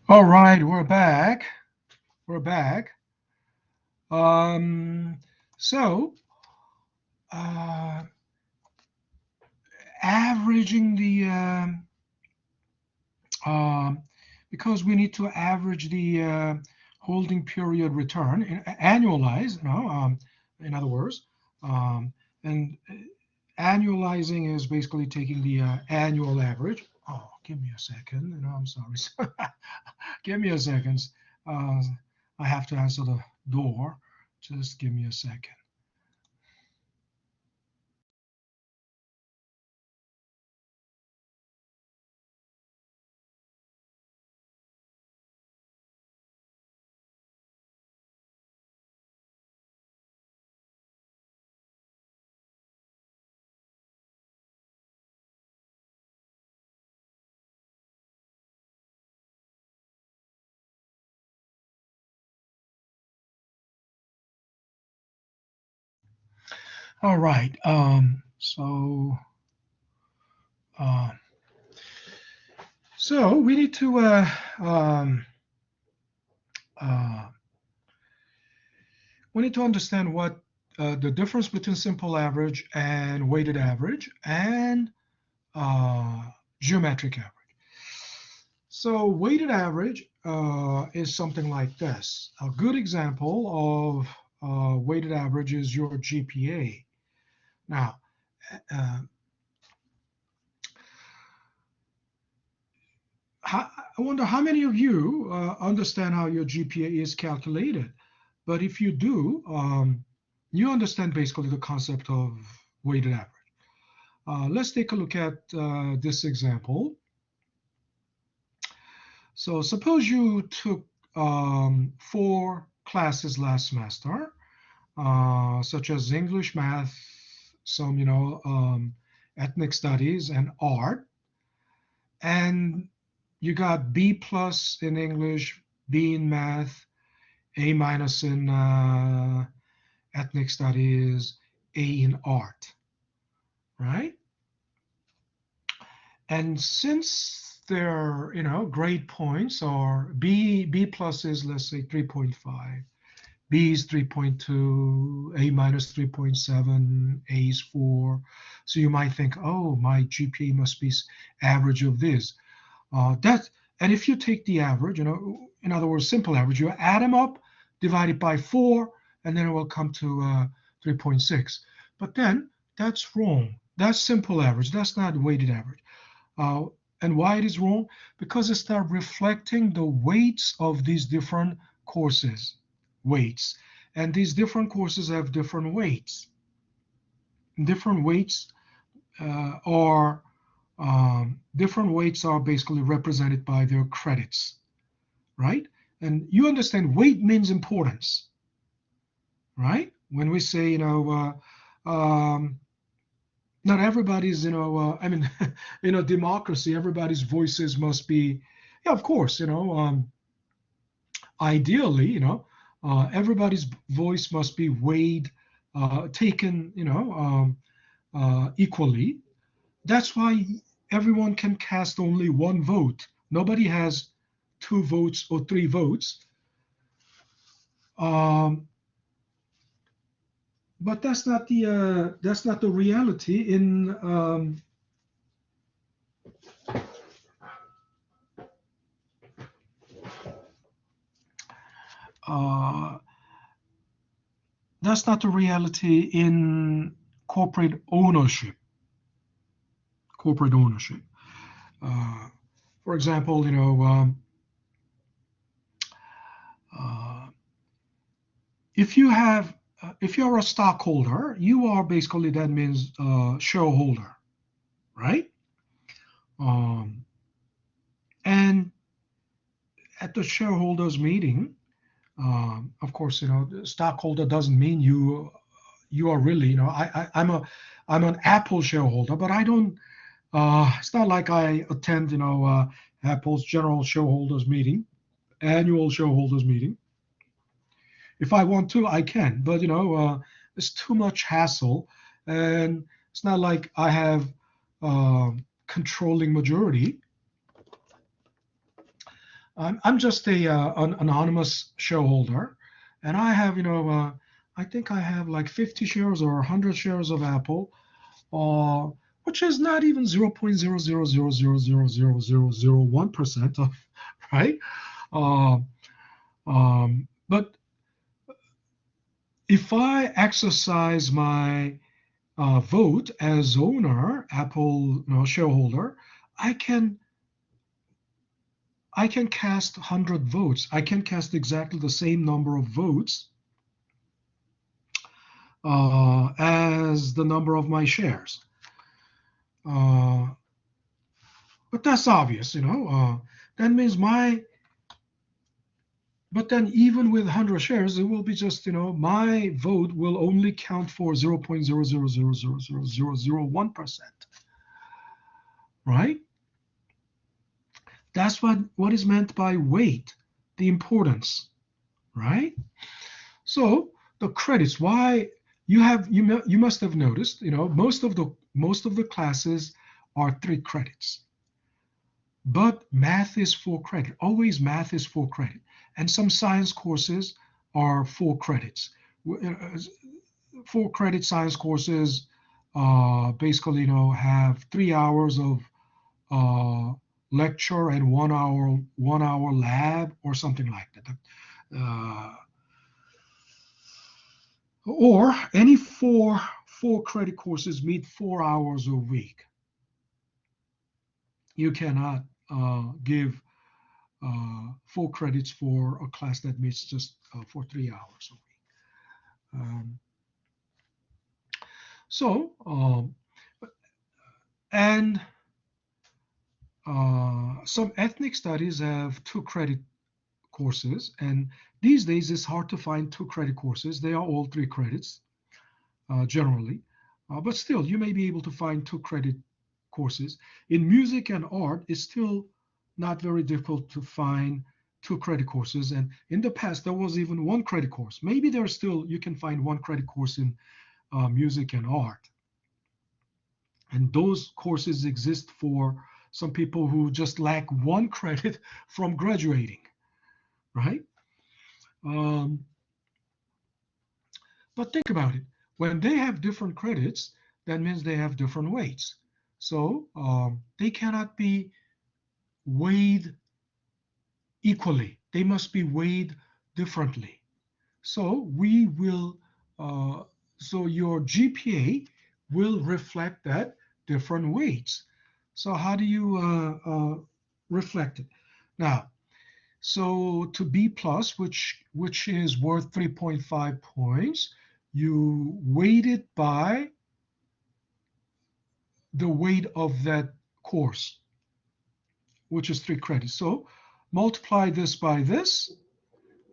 All right, we're back. We're back. So averaging the because we need to average the holding period return, annualize, in other words, and annualizing is basically taking the annual average. Oh, give me a second. I'm sorry. Give me a second. Uh, I have to answer the door. Just give me a second. All right. Uh, so we need to uh, understand what the difference between simple average and weighted average and geometric average. So weighted average is something like this. A good example of weighted average is your GPA. Now, uh, I wonder how many of you understand how your GPA is calculated. But if you do, you understand basically the concept of weighted average. Let's take a look at this example. So suppose you took 4 classes last semester, such as English, math, some, ethnic studies and art, and you got B plus in English, B in math, A minus in ethnic studies, A in art, right? And since their, grade points are B plus is, let's say, 3.5, B is 3.2, A minus 3.7, A is 4. So you might think, oh, my GPA must be average of this. And if you take the average, in other words, simple average, you add them up, divide it by 4, and then it will come to 3.6. But then that's wrong. That's simple average. That's not weighted average. And why it is wrong? Because it's not reflecting the weights of these different courses, weights. And these different courses have different weights. Different weights are different weights are basically represented by their credits, right? And you understand weight means importance, right? When we say, not everybody's, I mean, in a democracy, everybody's voices must be, yeah, of course, ideally, everybody's voice must be weighed, taken, equally. That's why everyone can cast only one vote. Nobody has 2 votes or 3 votes. But that's not the reality in that's not the reality in corporate ownership. Corporate ownership. For example, if you're a stockholder, you are basically, that means shareholder, right? And at the shareholders meeting, of course, the stockholder doesn't mean you are really, I'm an Apple shareholder, but I don't. It's not like I attend, Apple's general shareholders meeting, annual shareholders meeting. If I want to, I can, but it's too much hassle, and it's not like I have controlling majority. I'm just an anonymous shareholder, and I have, I think I have like 50 shares or 100 shares of Apple, which is not even 0.000000001% of, right? Uh, but if I exercise my vote as owner, Apple shareholder, I can cast 100 votes. I can cast exactly the same number of votes as the number of my shares. But that's obvious, that means but then even with 100 shares, it will be just, my vote will only count for 0.000000001%, right? That's what is meant by weight, the importance, right? So the credits, why you must have noticed, most of the classes are 3 credits. But math is 4 credit. Always math is 4 credit. And some science courses are 4 credits. 4 credit science courses basically, have 3 hours of lecture and 1 hour lab or something like that. Or any 4 credit courses meet 4 hours a week. You cannot give 4 credits for a class that meets just for 3 hours a week. And some ethnic studies have 2 credit courses, and these days it's hard to find 2 credit courses. They are all 3 credits generally, but still you may be able to find 2 credit courses. In music and art, it's still not very difficult to find 2 credit courses, and in the past there was even 1 credit course. Maybe you can find 1 credit course in music and art, and those courses exist for some people who just lack 1 credit from graduating, right? But think about it. When they have different credits, that means they have different weights. So they cannot be weighed equally. They must be weighed differently. So so your GPA will reflect that different weights. So how do you reflect it? Now, so to B plus, which is worth 3.5 points, you weight it by the weight of that course, which is 3 credits. So multiply this by this,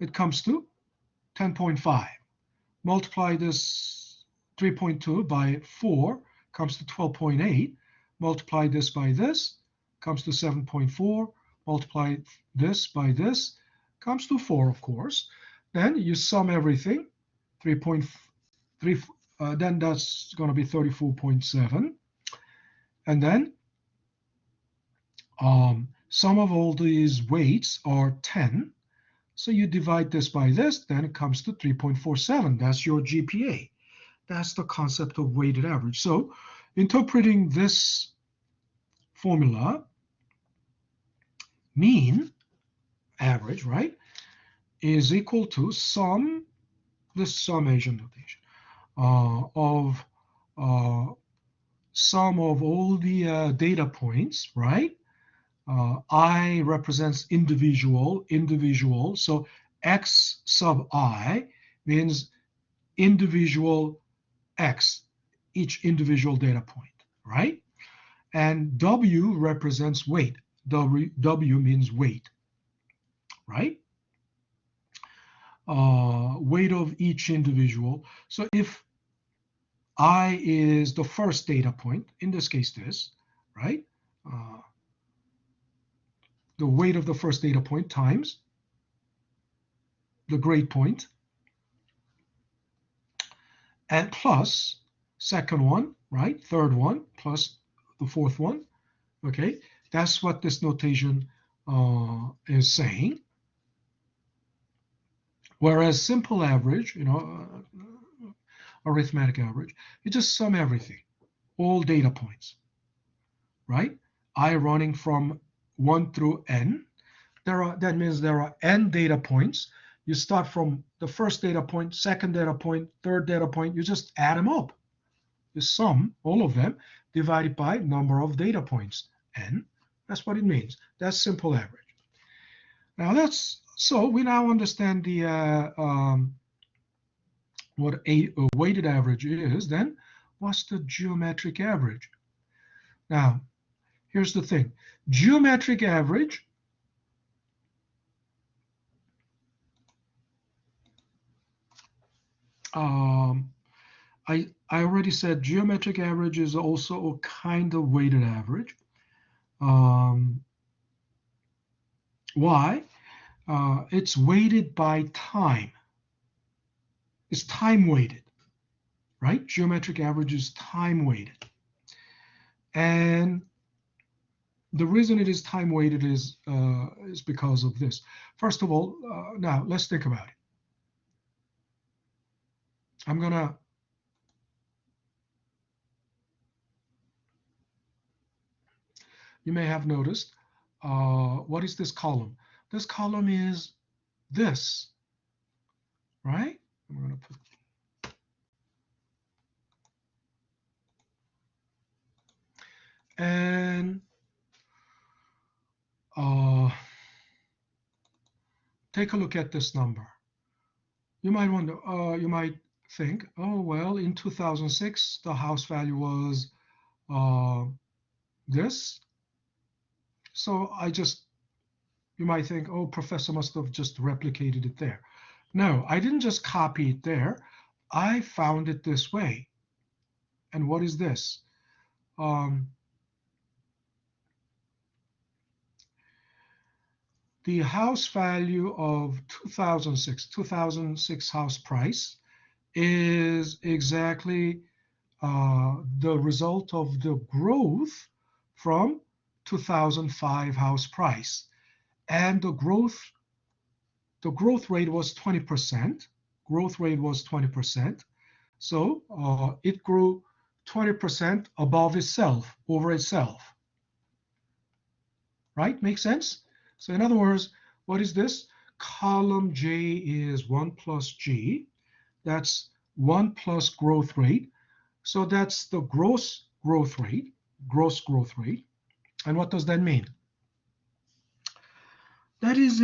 it comes to 10.5. Multiply this 3.2 by 4, comes to 12.8. Multiply this by this, comes to 7.4. Multiply this by this, comes to 4, of course. Then you sum everything, 3.3, then that's going to be 34.7. And then sum of all these weights are 10. So you divide this by this, then it comes to 3.47. That's your GPA. That's the concept of weighted average. So interpreting this formula, mean average, right, is equal to this summation notation of sum of all the data points, right? I represents individual. So X sub I means individual X, each individual data point, right? And W represents weight. W means weight, right? Weight of each individual. So if I is the first data point, in this case this, right? The weight of the first data point times the grade point, and plus second one, right? Third one plus the fourth one. Okay, that's what this notation is saying. Whereas simple average, arithmetic average, you just sum everything, all data points, right? I running from 1 through n. That means there are n data points. You start from the first data point, second data point, third data point. You just add them up. You sum all of them divided by number of data points, n. That's what it means. That's simple average. Now so we now understand the what a weighted average is. Then what's the geometric average? Now, here's the thing. Geometric average I already said geometric average is also a kind of weighted average. Why? It's weighted by time. It's time weighted, right? Geometric average is time weighted. And the reason it is time weighted is because of this. First of all, now let's think about it. You may have noticed, what is this column? This column is this, right? I'm going to put and take a look at this number. You might wonder, you might think, oh, well, in 2006, the house value was this. So you might think, oh, professor must have just replicated it there. No, I didn't just copy it there. I found it this way. And what is this? The house value of 2006 house price is exactly the result of the growth from 2005 house price. And the growth rate was 20%. Growth rate was 20%. So it grew 20% above itself, over itself. Right? Make sense? So in other words, what is this? Column J is 1 plus G. That's 1 plus growth rate. So that's the gross growth rate. Gross growth rate. And what does that mean? That is,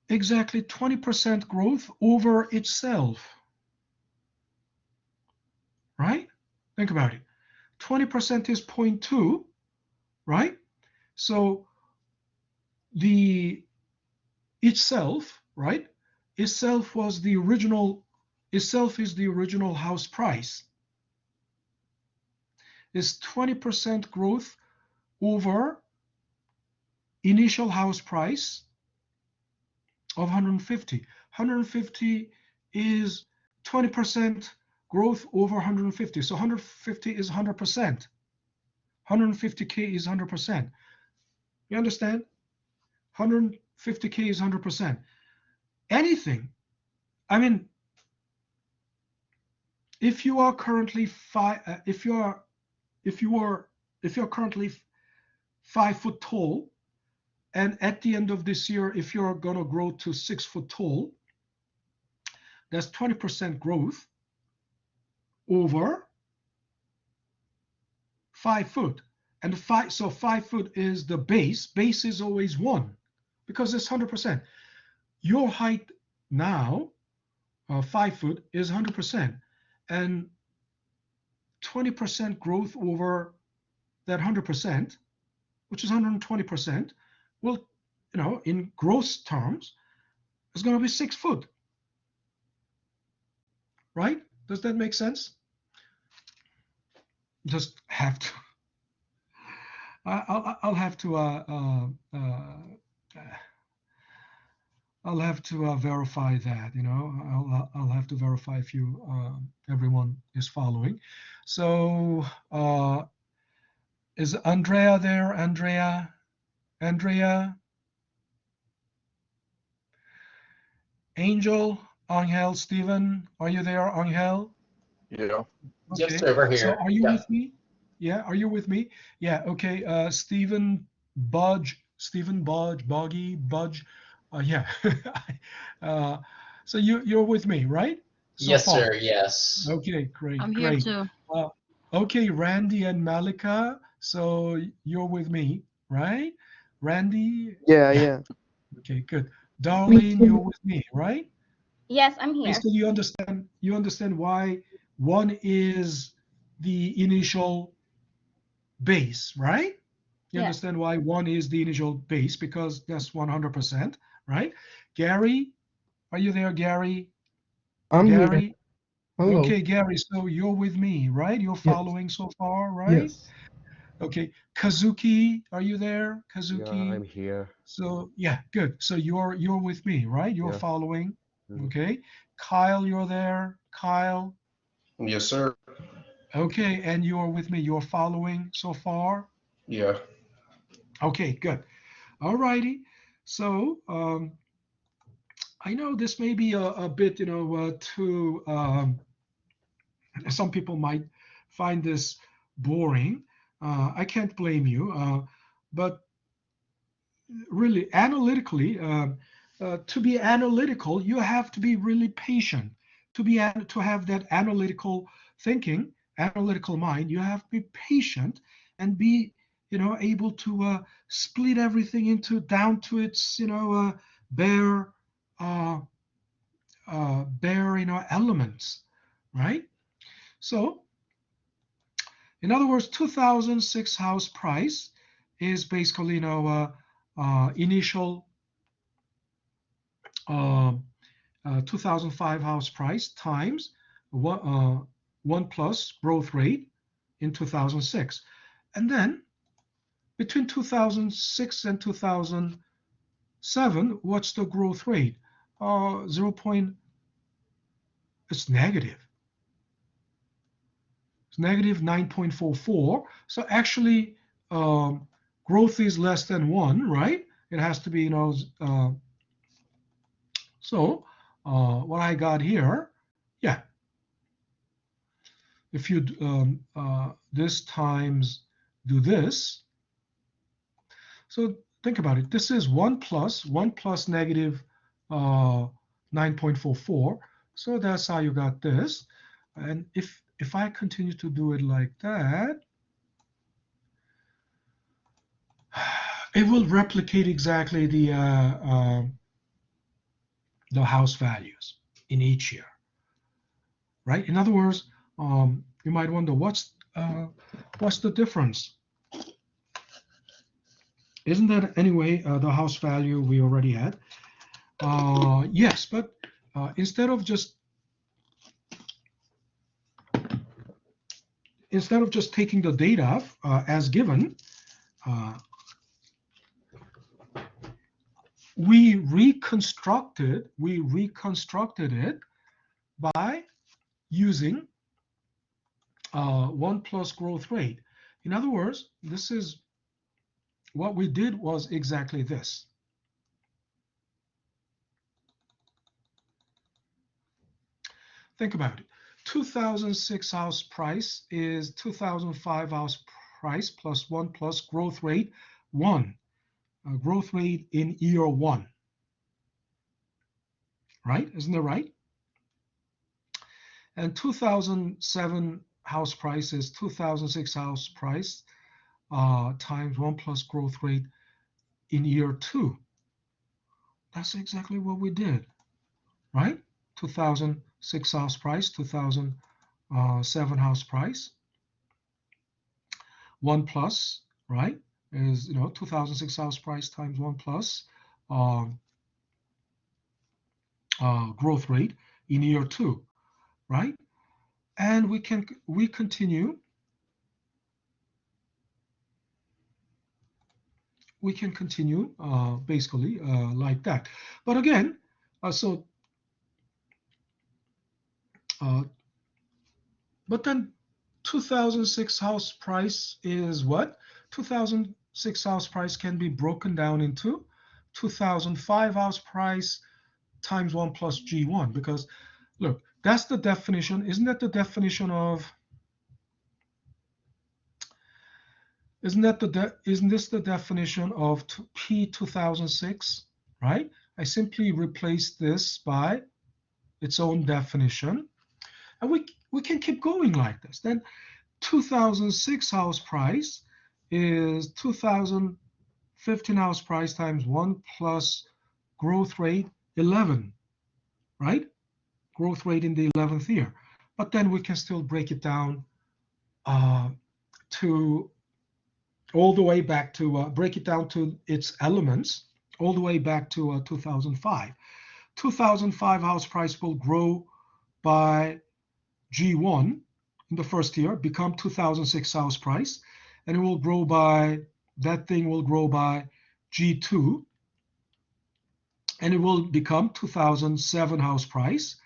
exactly 20% growth over itself. Right? Think about it. 20% is 0.2, right? So the itself, right? Itself is the original house price. It's 20% growth over initial house price of 150. 150 is 20% growth over 150. So 150 is 100%. 150K is 100%. You understand? 150K is 100%. Anything. I mean, if you are currently currently 5 foot tall, and at the end of this year, if you're going to grow to 6 foot tall, that's 20% growth over 5 foot. And 5 foot is the base. Base is always 1 because it's 100%. Your height now, 5 foot, is 100%. And 20% growth over that 100%, which is 120%, will, in gross terms, is going to be 6 foot. Right? Does that make sense? Just have to. I'll have to. I'll have to verify that. I'll have to verify if everyone is following. So is Andrea there? Andrea, Andrea, Angel, Angel, Stephen, are you there, Angel? Yeah. Okay. Yes, sir, we're here. So are you Yeah. with me? Yeah, are you with me? Yeah, okay. Stephen Budge, Boggy, Budge. Yeah. uh, so you're with me, right? So Yes, far. sir, yes. Okay, great, I'm here great. too. Okay, Randy and Malika. So you're with me, right? Randy? Yeah, yeah. Okay, good. Me Darlene, you're too. with me, right? Yes, I'm Okay, here. so you understand why one is the initial base, right? You Yes. understand why one is the initial base because that's 100%, right? Gary, are you there, Gary? I'm here. Gary? Hello. Okay, Gary, so you're with me, right? You're Yes. following so far, right? Yes. Okay, Kazuki, are you there? Yeah, Kazuki? I'm here. So yeah, good. So you're with me, right? You're Yeah. following. Mhm. Okay. Kyle, you're there. Kyle. Yes, sir. Okay, and you're with me. You're following so far. Yeah. Okay, good. All righty. So I know this may be a bit, too. Some people might find this boring. I can't blame you, but really analytically, to be analytical, you have to be really patient. To have that analytical thinking, analytical mind, you have to be patient and be, able to split everything into down to its, bare, uh, bare, elements, right? So, in other words, 2006 house price is basically, initial 2005 house price times 1 plus growth rate in 2006. And then between 2006 and 2007, what's the growth rate? 0. It's negative. It's negative 9.44. So actually, growth is less than 1, right? It has to be, so what I got here, yeah, if you this times do this, so think about it. This is 1 plus negative 9.44. So that's how you got this. And if I continue to do it like that, it will replicate exactly the house values in each year, right? In other words, you might wonder what's the difference? Isn't that anyway the house value we already had? Yes, but instead of just taking the data as given, we reconstructed it by using 1 plus growth rate. In other words, this is what we did was exactly this. Think about it. 2006 house price is 2005 house price plus 1 plus growth rate 1. Growth rate in year 1. Right? Isn't that right? And 2007 house price is 2006 house price times 1 plus growth rate in year 2. That's exactly what we did, right? 2006 house price, 2007 house price. 1 plus, right, is 2006 house price times 1 plus growth rate in year 2, right? And we continue basically like that. But again, but then 2006 house price is what? 2000 house price can be broken down into 2005 house price times 1 plus G1, because look, that's the definition. Isn't that the definition of, isn't this the definition of P 2006, right? I simply replace this by its own definition, and we can keep going like this. Then 2006 house price is 2015 house price times 1 plus growth rate 11, right? Growth rate in the 11th year. But then we can still break it down to all the way back to break it down to its elements, all the way back to 2005. 2005 house price will grow by G1 in the first year, become 2006 house price, and it will grow by, that thing will grow by G2, and it will become 2007 house price,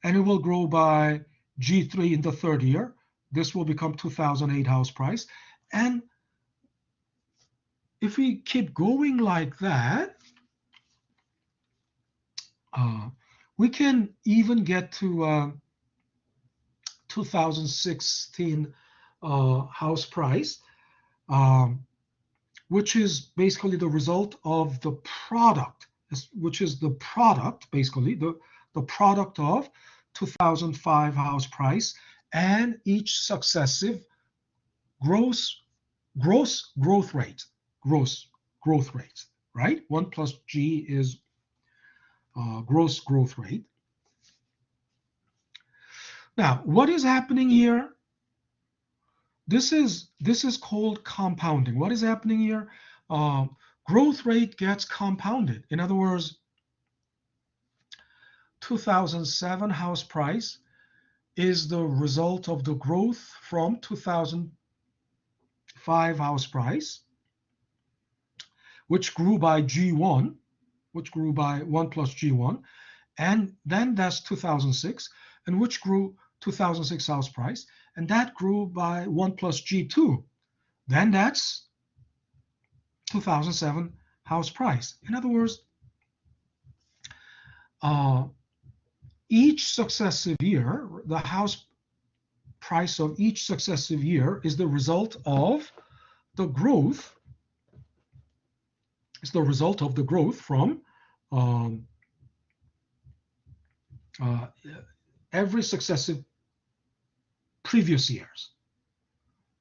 and it will grow by G3 in the third year. This will become 2008 house price. And if we keep going like that, we can even get to 2016 house price, which is basically the result of the product, which is the product, basically the product of 2005 house price and each successive gross growth rate, right? 1 plus G is gross growth rate. Now, what is happening here? This is called compounding. What is happening here? Growth rate gets compounded. In other words, 2007 house price is the result of the growth from 2005 house price, which grew by G1, which grew by 1 plus G1, and then that's 2006, and which grew 2006 house price, and that grew by 1 plus G2. Then that's 2007 house price. In other words, each successive year, the house price of each successive year is the result of the growth. It's the result of the growth from every successive previous years,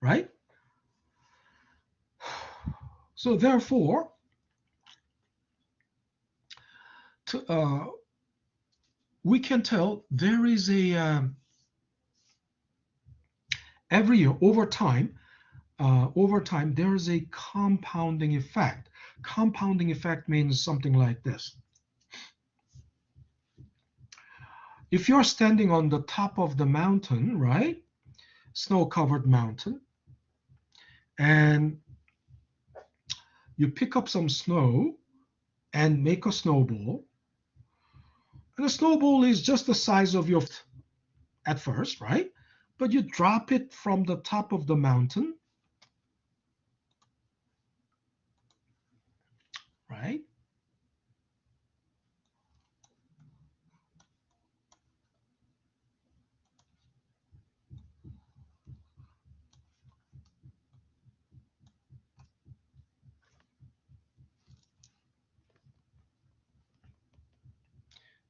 right? So therefore, we can tell there is a every year over time there is a compounding effect. Compounding effect means something like this. If you're standing on the top of the mountain, right, snow-covered mountain, and you pick up some snow and make a snowball, and the snowball is just the size of your foot at first, right? But you drop it from the top of the mountain, right?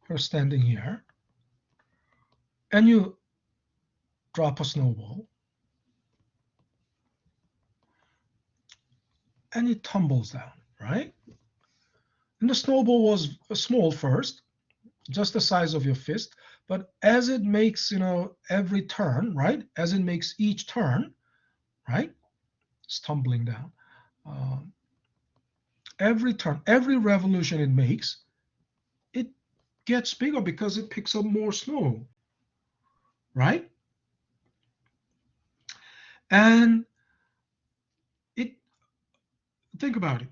You're standing here, and you drop a snowball, and it tumbles down, right? And the snowball was small first, just the size of your fist, but as it makes, every turn, right? As it makes each turn, right? It's tumbling down. Every turn, every revolution it makes, it gets bigger because it picks up more snow, right? And think about it.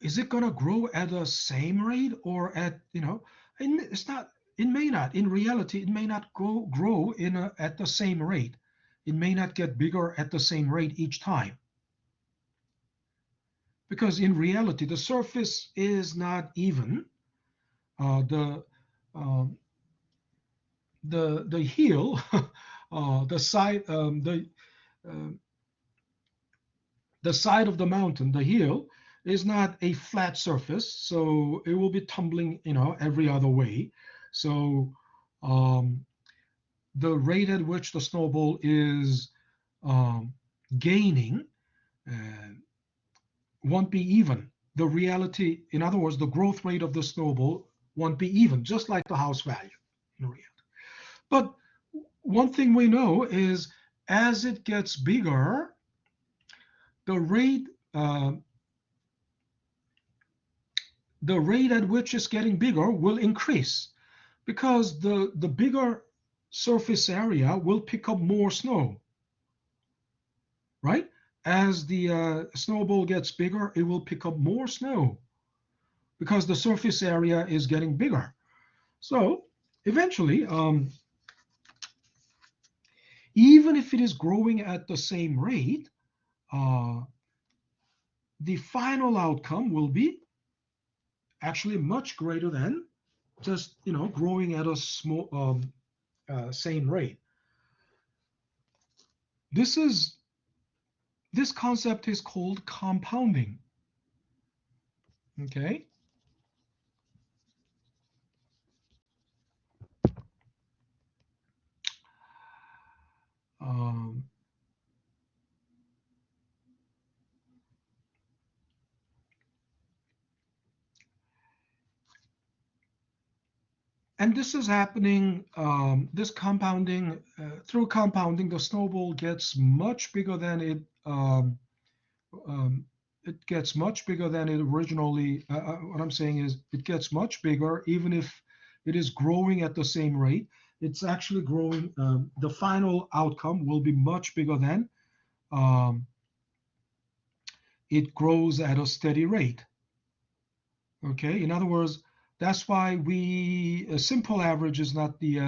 Is it going to grow at the same rate or at, it's not, it may not, in reality, it may not grow at the same rate. it may not get bigger at the same rate each time. Because in reality, the surface is not even. The heel, the side, the side of the mountain, the heel, is not a flat surface, so it will be tumbling, every other way. So the rate at which the snowball is gaining won't be even. The reality, in other words, the growth rate of the snowball won't be even, just like the house value in reality. But one thing we know is as it gets bigger, the rate at which it's getting bigger will increase, because the bigger surface area will pick up more snow, right? As the snowball gets bigger, it will pick up more snow because the surface area is getting bigger. So eventually, even if it is growing at the same rate, the final outcome will be actually much greater than just growing at a small same rate. This concept is called compounding. Okay. And this is happening, this compounding, through compounding, the snowball gets much bigger than it gets much bigger than it originally, what I'm saying is it gets much bigger, even if it is growing at the same rate. It's actually growing, the final outcome will be much bigger than it grows at a steady rate. Okay, in other words, that's why a simple average is not the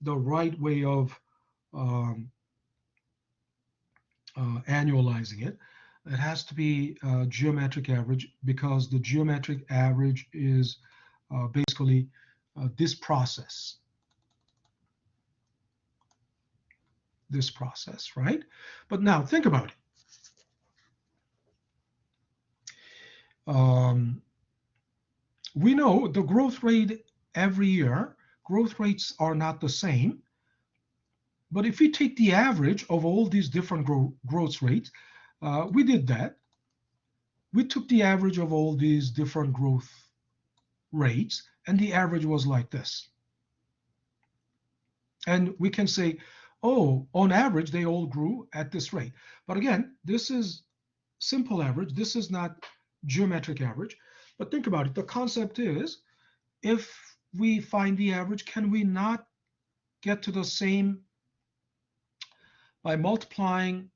right way of annualizing it. It has to be geometric average, because the geometric average is basically this process, right? But now think about it. We know the growth rate every year, growth rates are not the same. But if we take the average of all these different growth rates, we did that. We took the average of all these different growth rates, and the average was like this. And we can say, oh, on average, they all grew at this rate. But again, this is simple average. This is not geometric average. But think about it. The concept is, if we find the average, can we not get to the same by multiplying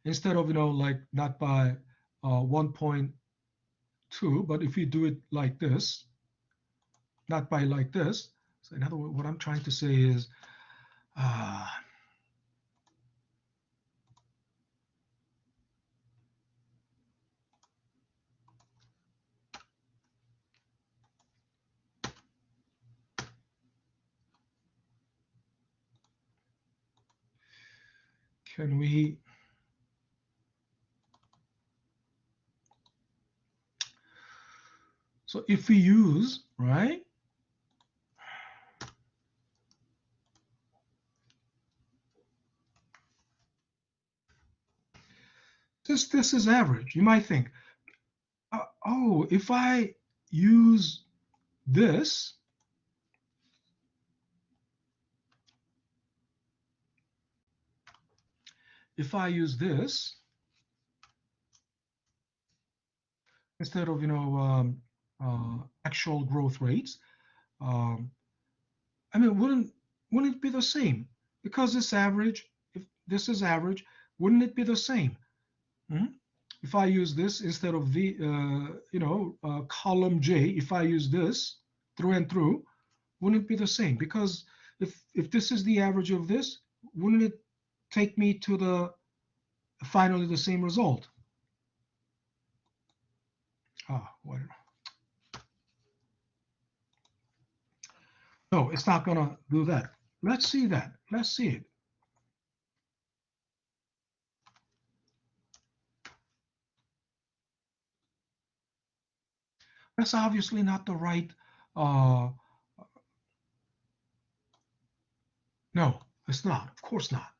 instead of like not by 1.2, but if you do it like this, not by like this. So in other words, what I'm trying to say is can we so if we use, right, this is average. You might think, oh, if I use this, instead of actual growth rates, I mean, wouldn't it be the same? Because this average, if this is average, wouldn't it be the same? if I use this instead of the, column J, if I use this through and through, wouldn't it be the same? Because if this is the average of this, wouldn't it take me to the finally the same result? What? No, it's not going to do that. Let's see that. Let's see it. That's obviously not the right. No, it's not. Of course not.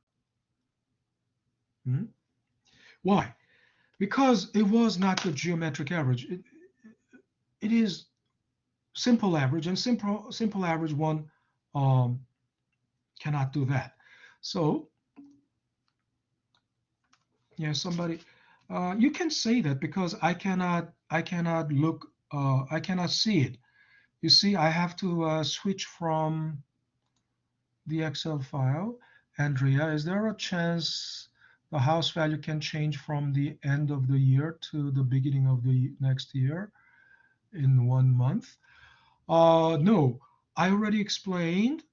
Why? Because it was not the geometric average. It is simple average, and simple average one cannot do that. So yeah, somebody, you can say that because I cannot look, I cannot see it. You see, I have to switch from the Excel file. Andrea, is there a chance the house value can change from the end of the year to the beginning of the next year in 1 month? No, I already explained.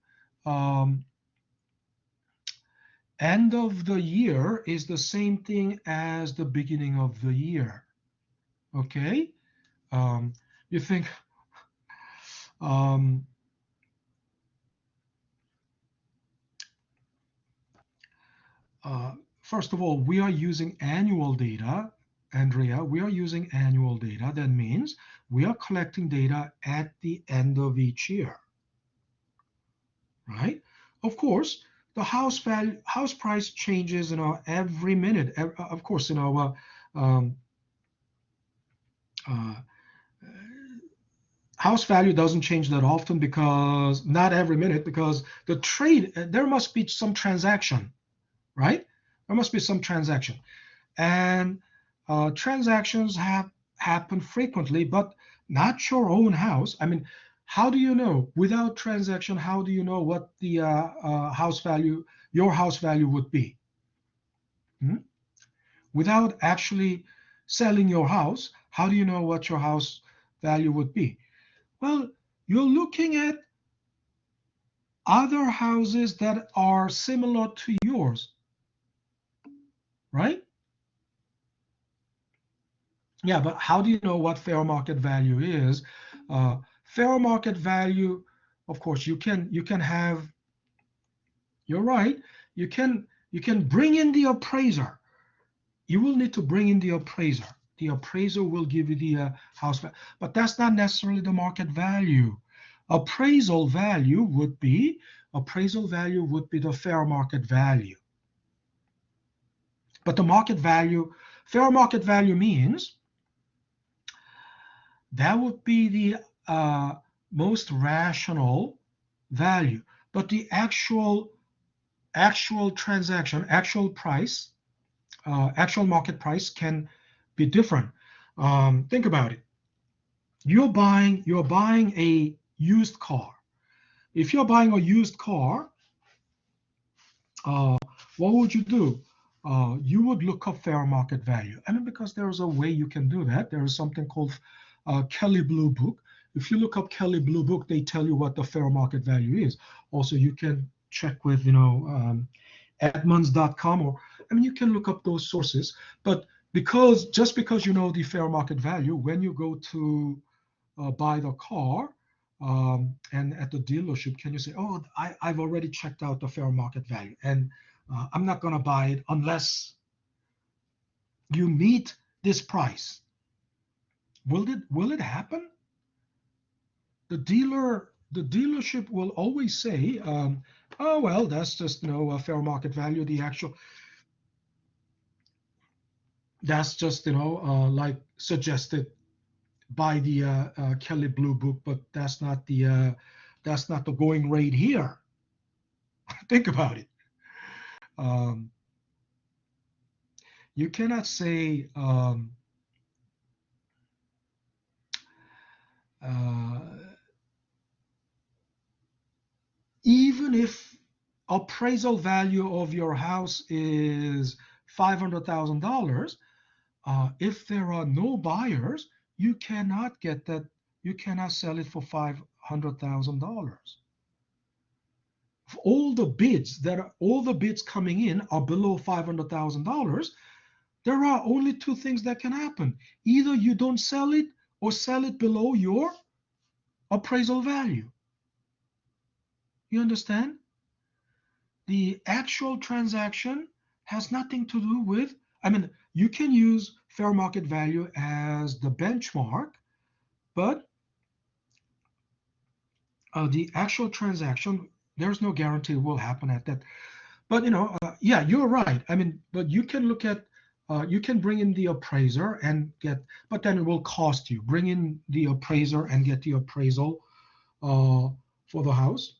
End of the year is the same thing as the beginning of the year. Okay? You think, first of all, we are using annual data. Andrea, we are using annual data. That means we are collecting data at the end of each year, right? Of course, the house price changes, every minute. Of course, house value doesn't change that often, because not every minute, because the trade, there must be some transaction, right? There must be some transaction, and transactions happen frequently, but not your own house. I mean, how do you know without transaction? How do you know what the house value, your house value would be? Without actually selling your house, how do you know what your house value would be? Well, you're looking at other houses that are similar to yours, right? Yeah, but how do you know what fair market value is? Fair market value, of course, you can have. You're right. You can bring in the appraiser. You will need to bring in the appraiser. The appraiser will give you the house value, but that's not necessarily the market value. Appraisal value would be the fair market value. But the market value, fair market value means that would be the most rational value. But the actual transaction, actual price, actual market price can be different. Think about it. You're buying a used car. If you're buying a used car, what would you do? You would look up fair market value. I mean, because there is a way you can do that. There is something called Kelley Blue Book. If you look up Kelley Blue Book, they tell you what the fair market value is. Also, you can check with, Edmunds.com, or, I mean, you can look up those sources. But just because you know the fair market value, when you go to buy the car, and at the dealership, can you say, oh, I've already checked out the fair market value, and I'm not going to buy it unless you meet this price? Will it happen? The dealership will always say, oh, well, that's just a fair market value. The actual, that's just like suggested by the Kelley Blue Book, but that's not the going rate here. Think about it. You cannot say even if appraisal value of your house is $500,000, if there are no buyers, you cannot get that. You cannot sell it for $500,000. All the bids coming in are below $500,000. There are only two things that can happen. Either you don't sell it or sell it below your appraisal value. You understand? The actual transaction has nothing to do with, I mean, you can use fair market value as the benchmark, but the actual transaction, there's no guarantee it will happen at that. But yeah, you're right. I mean, but you can look at, you can bring in the appraiser and get, but then it will cost you. Bring in the appraiser and get the appraisal for the house.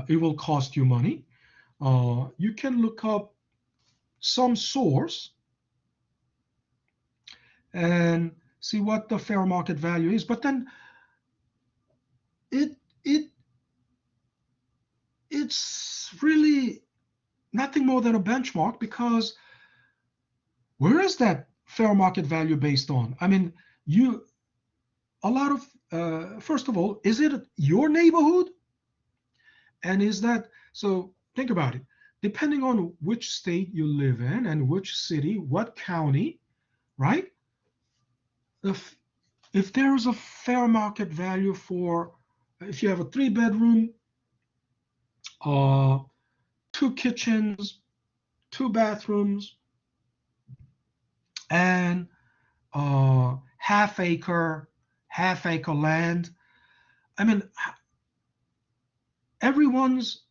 It will cost you money. You can look up some source and see what the fair market value is, but then it's really nothing more than a benchmark, because where is that fair market value based on? I mean, a lot of, first of all, is it your neighborhood? And is that, so think about it, depending on which state you live in and which city, what county, right? If there is a fair market value for, if you have a 3-bedroom, 2 kitchens, 2 bathrooms, and half acre land. I mean, everyone's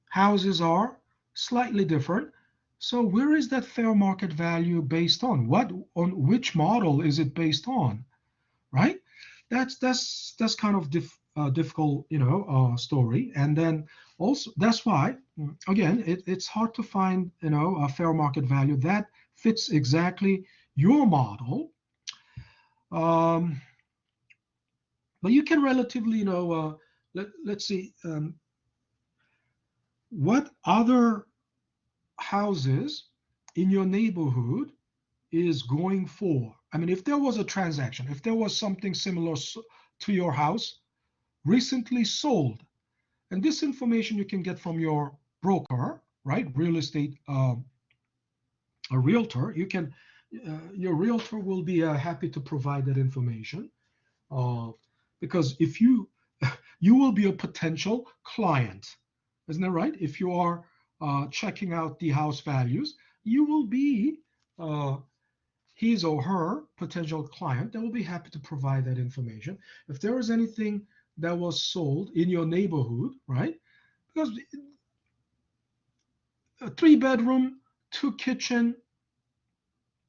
houses are slightly different. So where is that fair market value based on? On which model is it based on? Right? That's kind of difficult, story. And then also that's why, again, it's hard to find, a fair market value that fits exactly your model. But you can relatively, let's see, what other houses in your neighborhood is going for. I mean, if there was a transaction, if there was something similar to your house recently sold, and this information you can get from your broker, right? Real estate, a realtor, you can, your realtor will be happy to provide that information, because if you will be a potential client, isn't that right? If you are checking out the house values, you will be his or her potential client that will be happy to provide that information. If there is anything that was sold in your neighborhood, right? Because a 3-bedroom, 2 kitchens,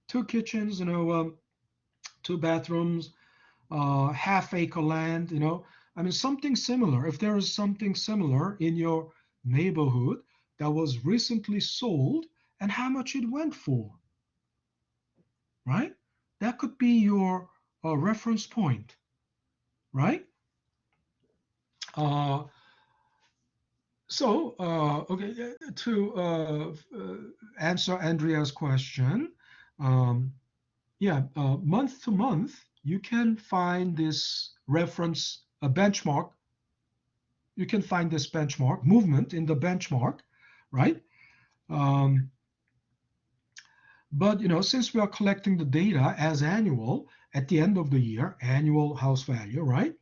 2 bathrooms, half acre land, I mean, something similar. If there is something similar in your neighborhood that was recently sold and how much it went for, right? That could be your reference point, right? Okay, to answer Andrea's question, yeah, month to month, you can find this reference, a benchmark. You can find this benchmark movement in the benchmark, right? But since we are collecting the data as annual at the end of the year, annual house value, right?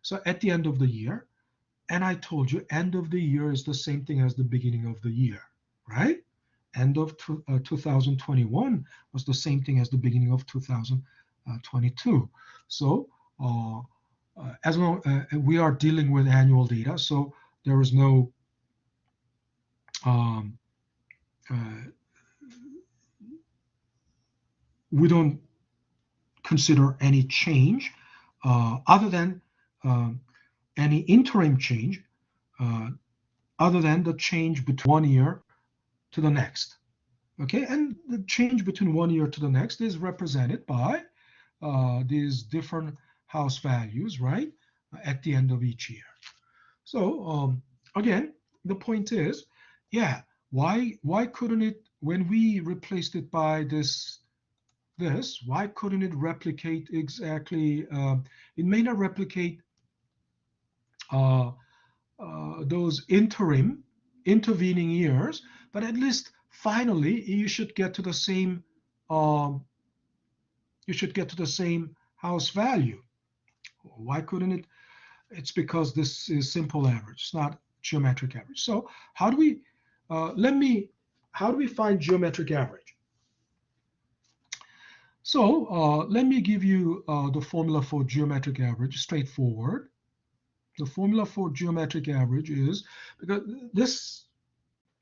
So at the end of the year, and I told you, end of the year is the same thing as the beginning of the year, right? End of 2021 was the same thing as the beginning of 2022. So as long we are dealing with annual data, so there is no we don't consider any change other than any interim change, other than the change between 1 year to the next. Okay, and the change between 1 year to the next is represented by these different house values, right, at the end of each year. So again, the point is, yeah, why couldn't it when we replaced it by this, why couldn't it replicate exactly? It may not replicate those intervening years, but at least finally you should get to the same. You should get to the same house value. Why couldn't it? It's because this is simple average. It's not geometric average. So how do we? How do we find geometric average? So let me give you the formula for geometric average, straightforward. The formula for geometric average is, because this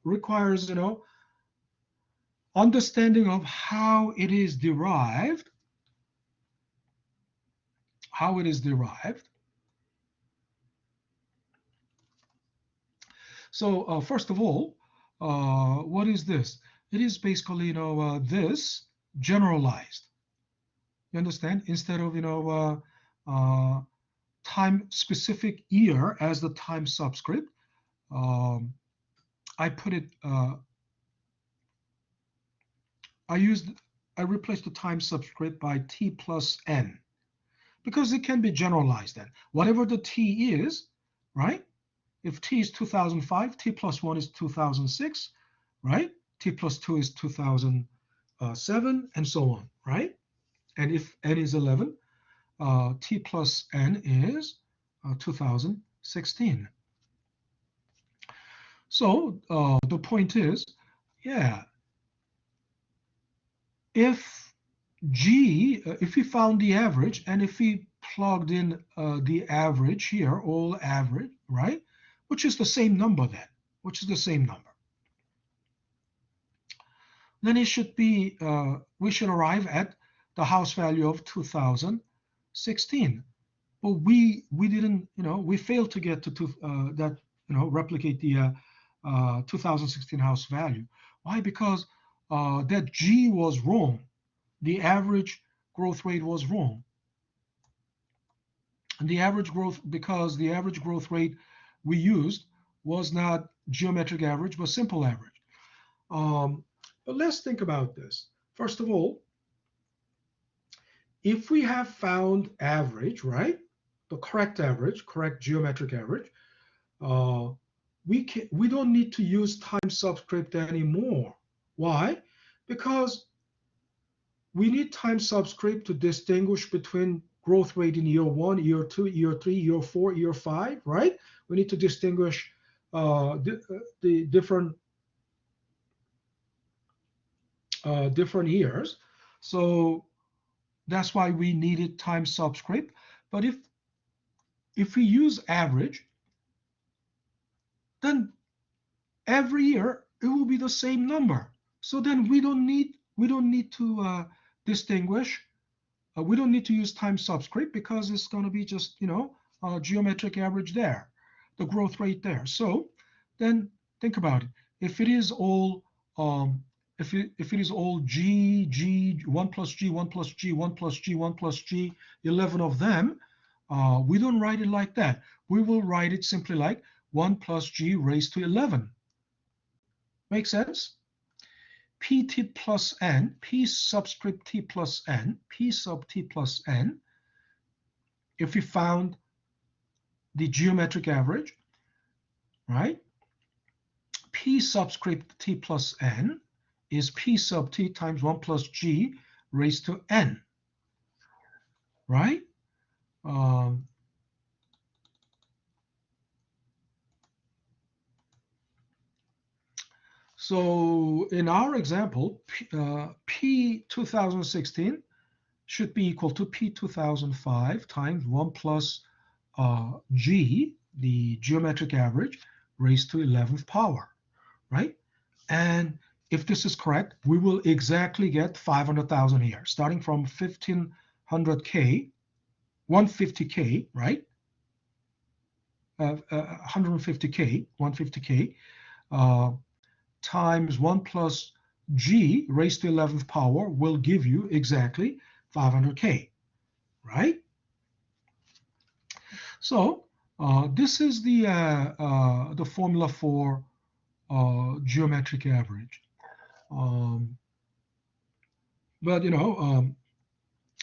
requires, understanding of how it is derived, So first of all, what is this? It is basically, this generalized. You understand? Instead of, time specific year as the time subscript, I put it, I replaced the time subscript by t plus n, because it can be generalized then. Whatever the t is, right? If t is 2005, t plus 1 is 2006, right? T plus 2 is 2007, and so on, right? And if n is 11, t plus n is 2016. So the point is, yeah, if we found the average, and if we plugged in the average here, all average, right, which is the same number then, then it should be, we should arrive at the house value of 2016. But we didn't, we failed to get to that, replicate the 2016 house value. Why? Because that G was wrong. The average growth rate was wrong. And the average growth, because the average growth rate we used was not geometric average, but simple average. But let's think about this. First of all, if we have found average, right, the correct average, correct geometric average, we don't need to use time subscript anymore. Why? Because we need time subscript to distinguish between growth rate in year 1, year 2, year 3, year 4, year 5, right? We need to distinguish the different years. So that's why we needed time subscript. But if we use average, then every year it will be the same number. So then we don't need to distinguish. We don't need to use time subscript, because it's going to be just, geometric average there, the growth rate there. So then think about it. If it is all if it is all G 1 plus G 1 plus G 1 plus G 1 plus G, 11 of them, we don't write it like that. We will write it simply like 1 plus G raised to 11. Make sense? Pt plus n, p subscript t plus n, p sub t plus n, if we found the geometric average, right? P subscript t plus n is p sub t times 1 plus g raised to n, right? So in our example, P 2016 should be equal to P 2005 times 1 plus G, the geometric average, raised to 11th power, right? And if this is correct, we will exactly get 500,000 here, starting from 1,500K, 150K, right? 150K, 150K, times 1 plus G raised to 11th power will give you exactly 500K, right? So this is the formula for geometric average. But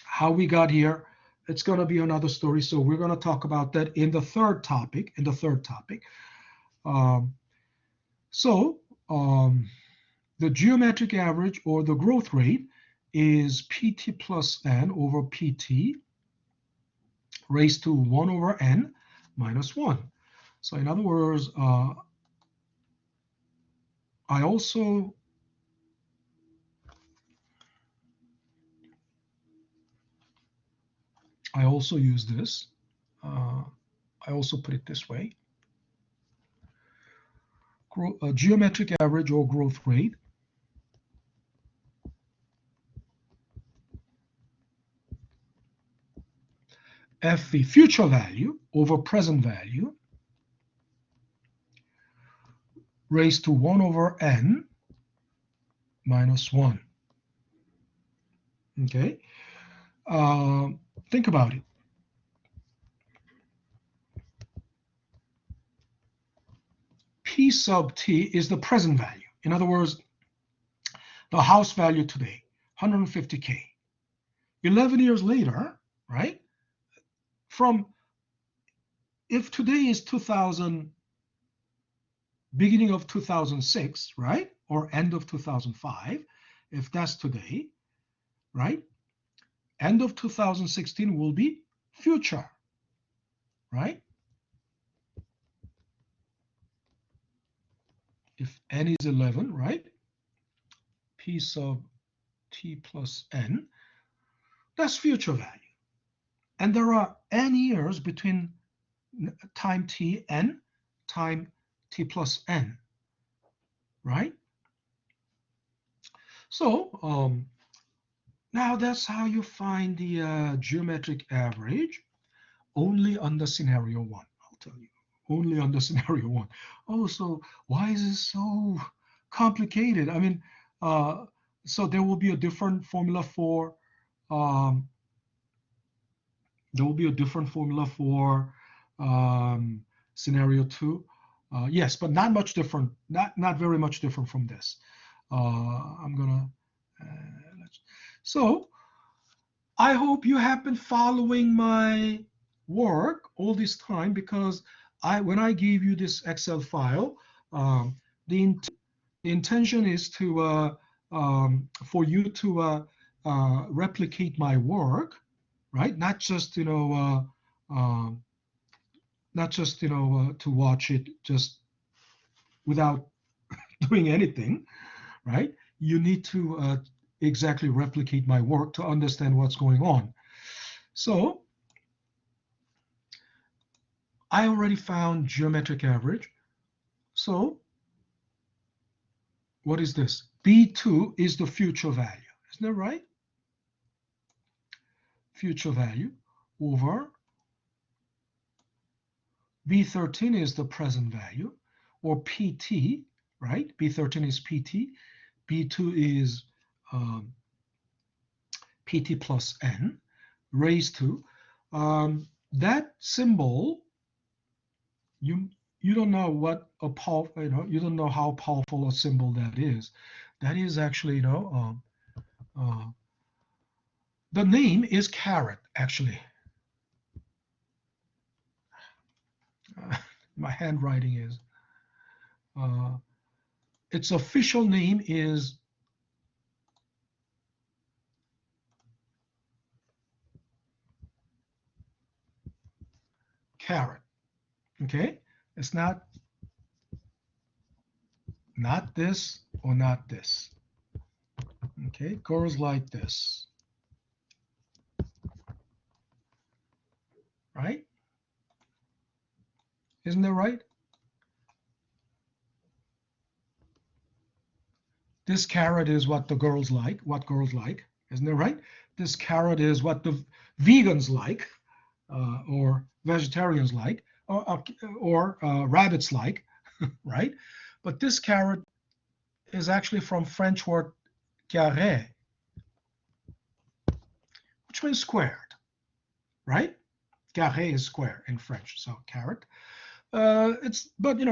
how we got here, it's going to be another story. So we're going to talk about that in the third topic. So the geometric average or the growth rate is pt plus n over pt raised to 1 over n minus 1. So in other words, I also use this. I also put it this way. Geometric average or growth rate f the future value over present value raised to 1 over n minus 1. Okay, think about it. P sub t is the present value. In other words, the house value today, 150K. 11 years later, right? If today is 2000, beginning of 2006, right? Or end of 2005, if that's today, right? End of 2016 will be future, right? If n is 11, right? P sub t plus n, that's future value. And there are n years between time t n, time t plus n, right? So now that's how you find the geometric average only under scenario 1. I'll tell you, only under scenario 1. Oh, so why is it so complicated? I mean, so there will be a different formula for scenario 2. Yes, but not much different, not very much different from this. I'm gonna so I hope you have been following my work all this time, because when I gave you this Excel file, the intention is to for you to replicate my work, right? Not just to watch it just without doing anything, right? You need to exactly replicate my work to understand what's going on. So I already found geometric average. So what is this? B2 is the future value. Isn't that right? Future value over B13 is the present value, or PT, right? B13 is PT. B2 is PT plus N raised to that symbol. You don't know what a powerful, you don't know how powerful a symbol that is. That is actually, the name is caret, actually. My handwriting is, its official name is caret. Okay, it's not this or not this. Okay, goes like this, right? Isn't that right? This caret is what the girls like, isn't that right? This caret is what the vegans like, or vegetarians like, or rabbits like, right? But this caret is actually from French word carré, which means squared, right? Carré is square in French, so caret. But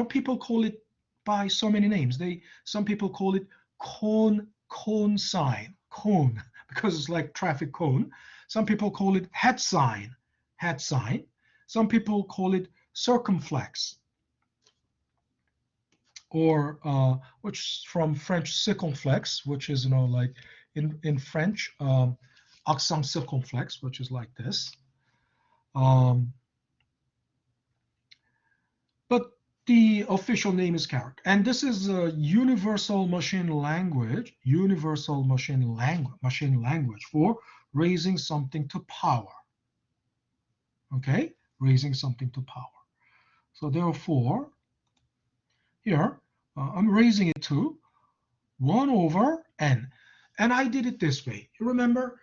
people call it by so many names. Some people call it cone sign, cone, because it's like traffic cone. Some people call it hat sign, hat sign. Some people call it circumflex, or which is from French circumflex, which is, you know, like in French, accent circumflex, which is like this. But the official name is character, and this is a universal machine language, machine language for raising something to power. Okay, raising something to power. So therefore, here I'm raising it to 1 over n, and I did it this way. You remember,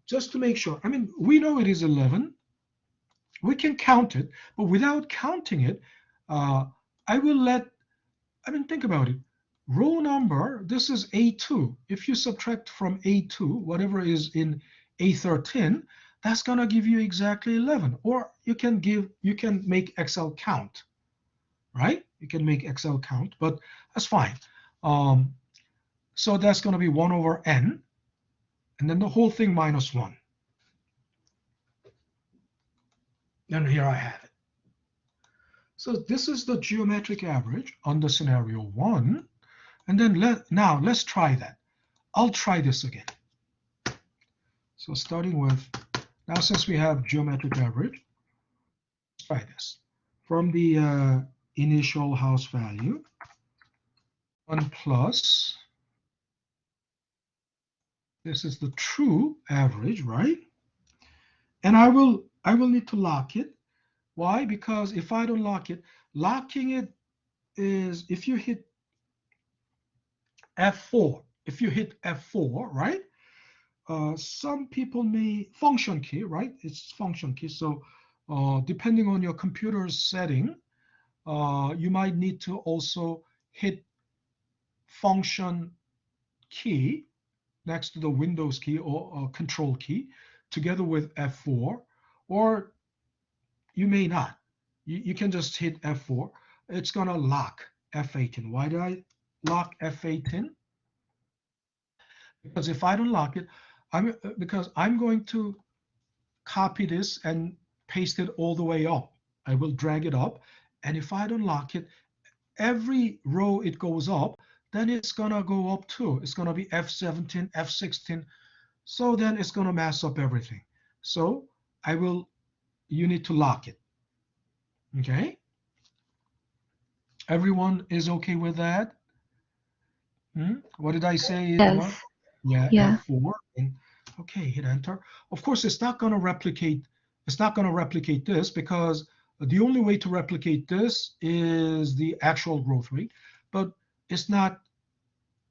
just to make sure. I mean, we know it is 11. We can count it, but without counting it, I will let, I mean, think about it. Row number, this is A2. If you subtract from A2, whatever is in A13, that's going to give you exactly 11. Or you can make Excel count, right? You can make Excel count, but that's fine. So that's going to be 1 over n, and then the whole thing minus 1. And here I have it. So this is the geometric average under scenario 1. And then now let's try that. I'll try this again. So starting with, now since we have geometric average, let's try this. From the initial house value, 1 plus, this is the true average, right? And I will need to lock it. Why? Because if I don't lock it, locking it is if you hit F4, right? Some people may function key, right? It's function key. So depending on your computer's setting, you might need to also hit function key next to the Windows key or control key together with F4, or you may not. You can just hit F4. It's going to lock F18. Why did I lock F18? Because if I don't lock it, because I'm going to copy this and paste it all the way up. I will drag it up. And if I don't lock it, every row it goes up, then it's going to go up too. It's going to be F17, F16. So then it's going to mess up everything. So you need to lock it. Okay? Everyone is okay with that? What did I say? Yes. Yeah, Yeah. F4. And, okay, hit enter. Of course, it's not going to replicate. It's not going to replicate this because the only way to replicate this is the actual growth rate, but it's not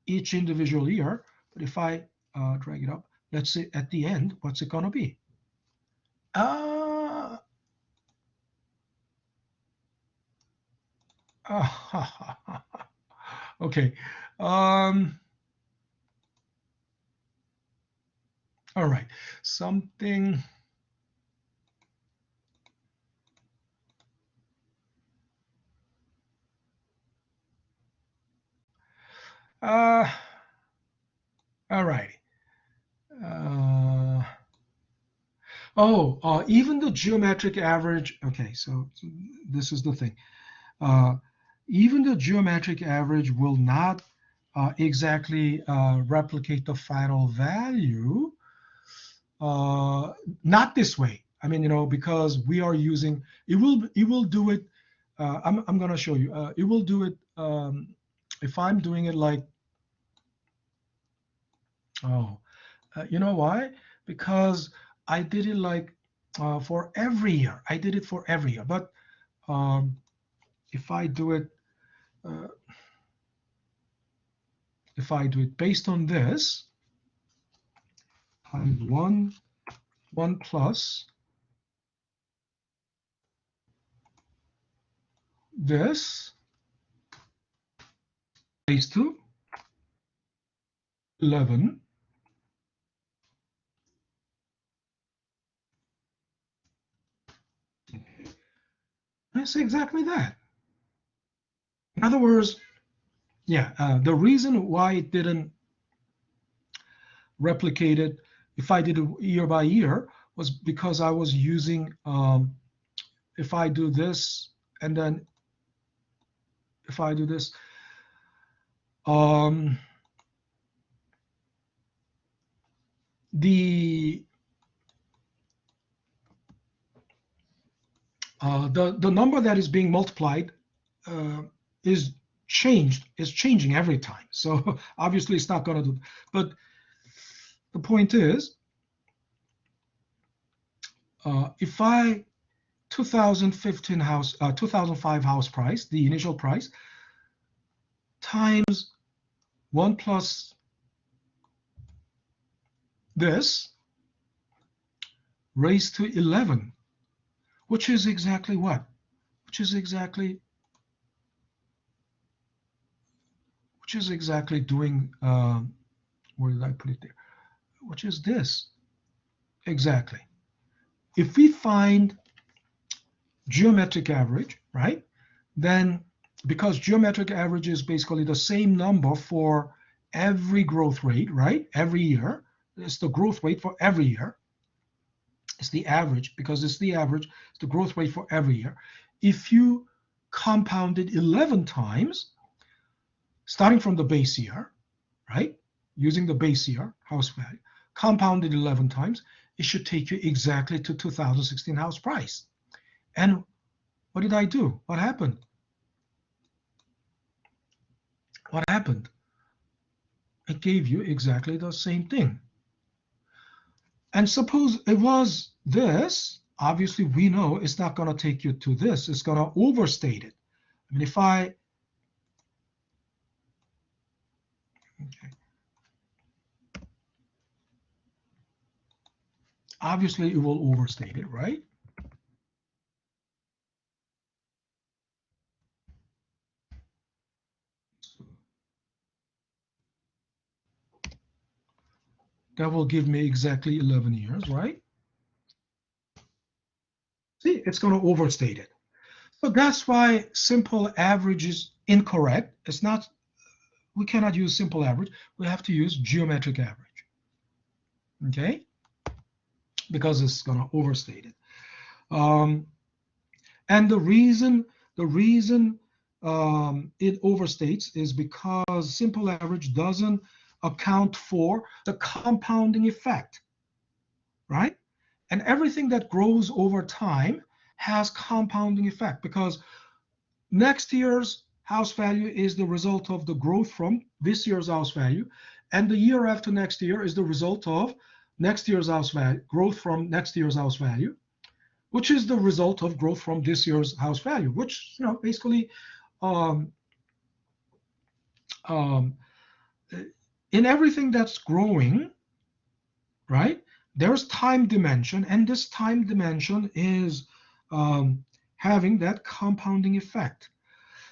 each individual year. But if I drag it up, let's say at the end, what's it going to be? Okay. All right. Something. All right. Even the geometric average. Okay, so this is the thing. Even the geometric average will not exactly replicate the final value. Not this way. I mean, because we are using it will do it. I'm going to show you. It will do it if I'm doing it like. You know why? Because I did it like for every year. I did it for every year. But if I do it based on this, times 1 plus this raised to 11. It's exactly that. In other words, Yeah, the reason why it didn't replicate it, if I did it year by year, was because I was using, if I do this, and then if I do this, um, the the number that is being multiplied uh, is changing every time. So obviously it's not going to do. But the point is, if I 2015 house, 2005 house price, the initial price, times 1 plus this raised to 11, which is exactly what? Which is exactly doing, where did I put it there? Which is this, exactly. If we find geometric average, right, then because geometric average is basically the same number for every growth rate, right, every year, it's the growth rate for every year. It's the average, because it's the average, it's the growth rate for every year. If you compound it 11 times, starting from the base year, right, using the base year house value, compounded 11 times, it should take you exactly to 2016 house price. And what did I do? What happened? What happened? It gave you exactly the same thing. And suppose it was this, obviously we know it's not going to take you to this. It's going to overstate it. I mean, if I, okay, obviously it will overstate it, right? That will give me exactly 11 years, right? See, it's going to overstate it. So that's why simple average is incorrect. It's not, we cannot use simple average. We have to use geometric average, okay? Because it's going to overstate it. And the reason it overstates is because simple average doesn't account for the compounding effect, right? And everything that grows over time has compounding effect, because next year's house value is the result of the growth from this year's house value, and the year after next year is the result of next year's house value, growth from next year's house value, which is the result of growth from this year's house value, which, basically, um, um, in everything that's growing, right, there's time dimension, and this time dimension is having that compounding effect.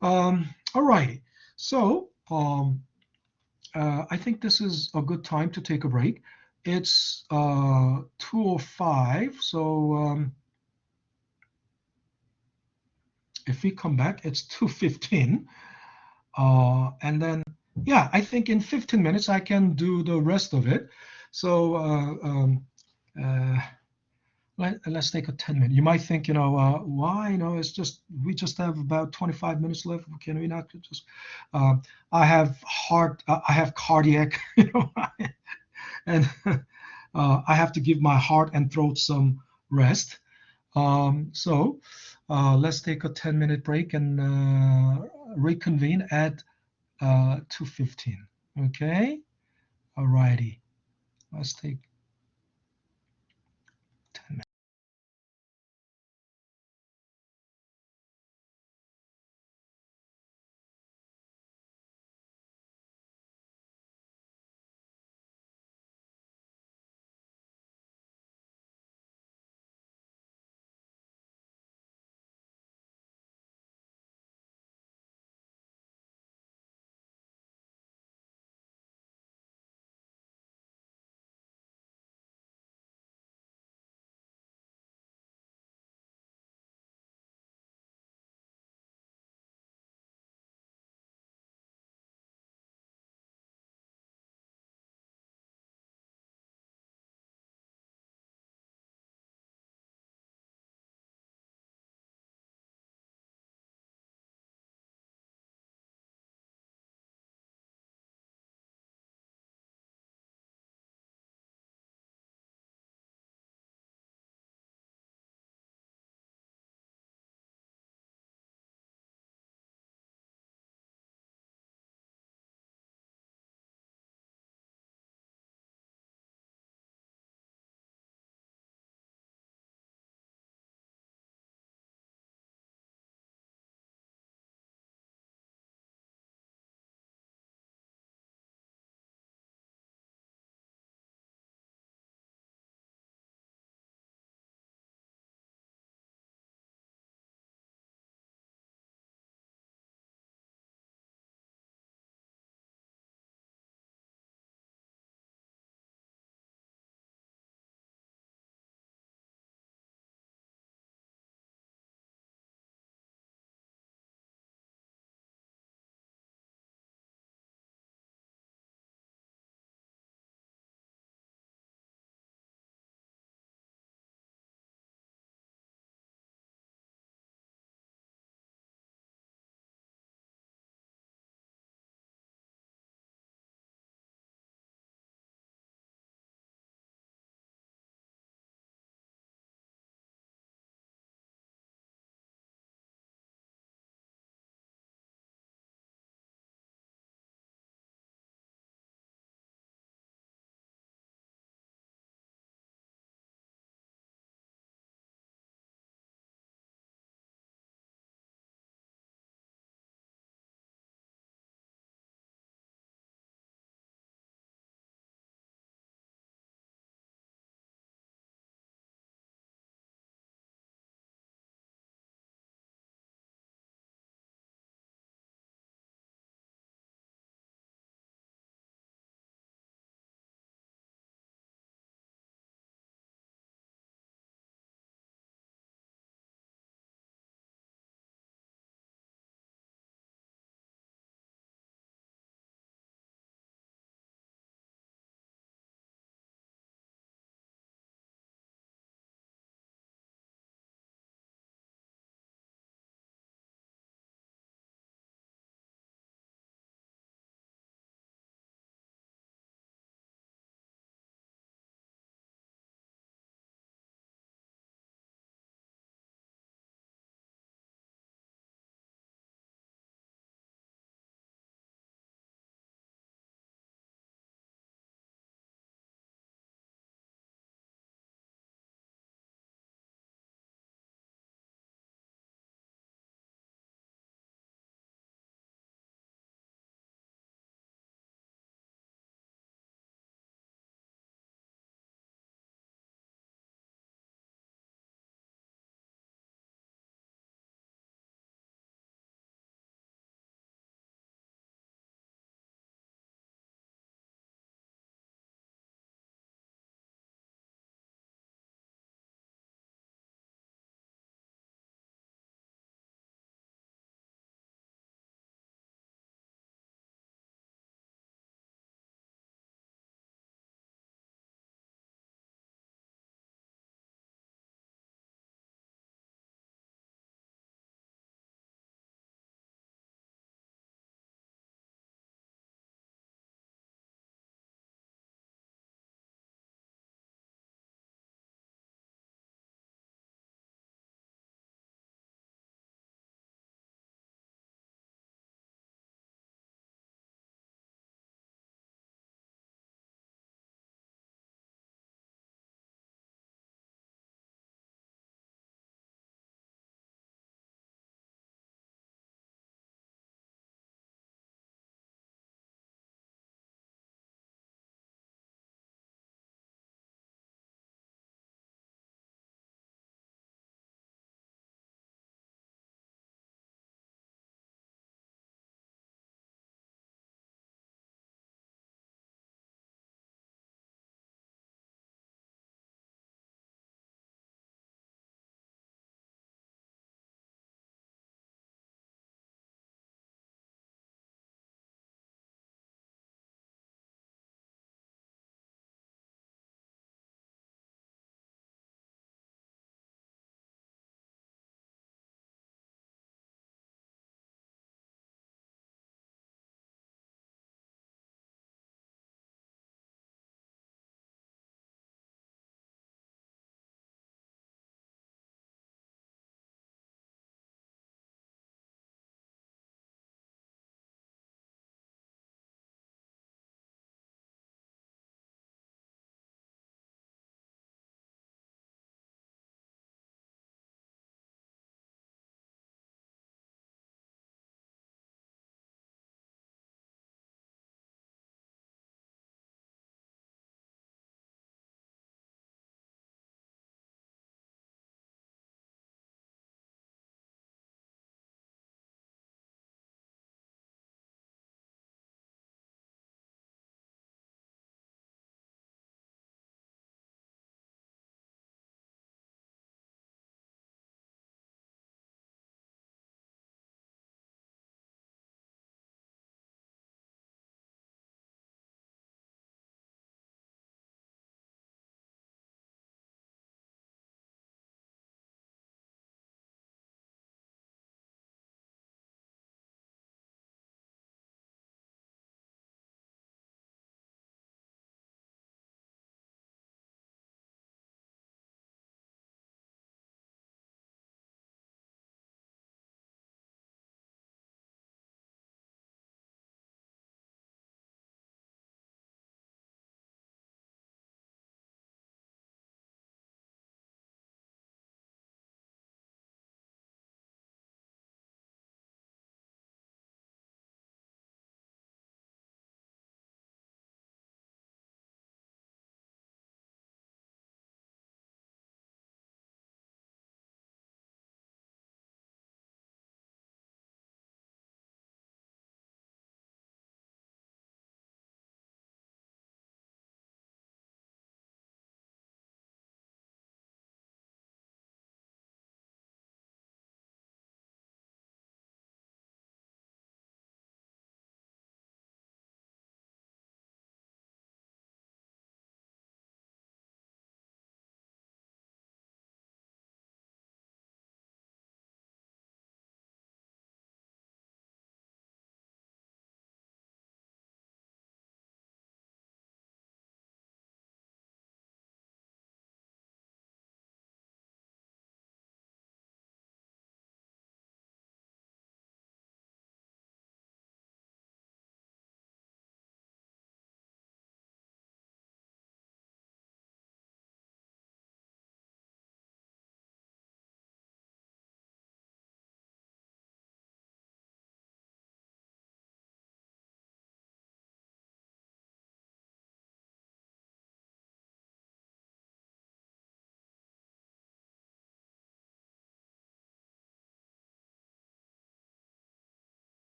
All righty. So I think this is a good time to take a break. It's 2:05, so if we come back, it's 2:15. And then, yeah, I think in 15 minutes I can do the rest of it. So let's take a 10-minute. You might think, why? It's just, we just have about 25 minutes left. Can we not just? I have cardiac, and I have to give my heart and throat some rest. So let's take a 10-minute break and reconvene at 2:15. Okay. All righty. Let's take 10 minutes.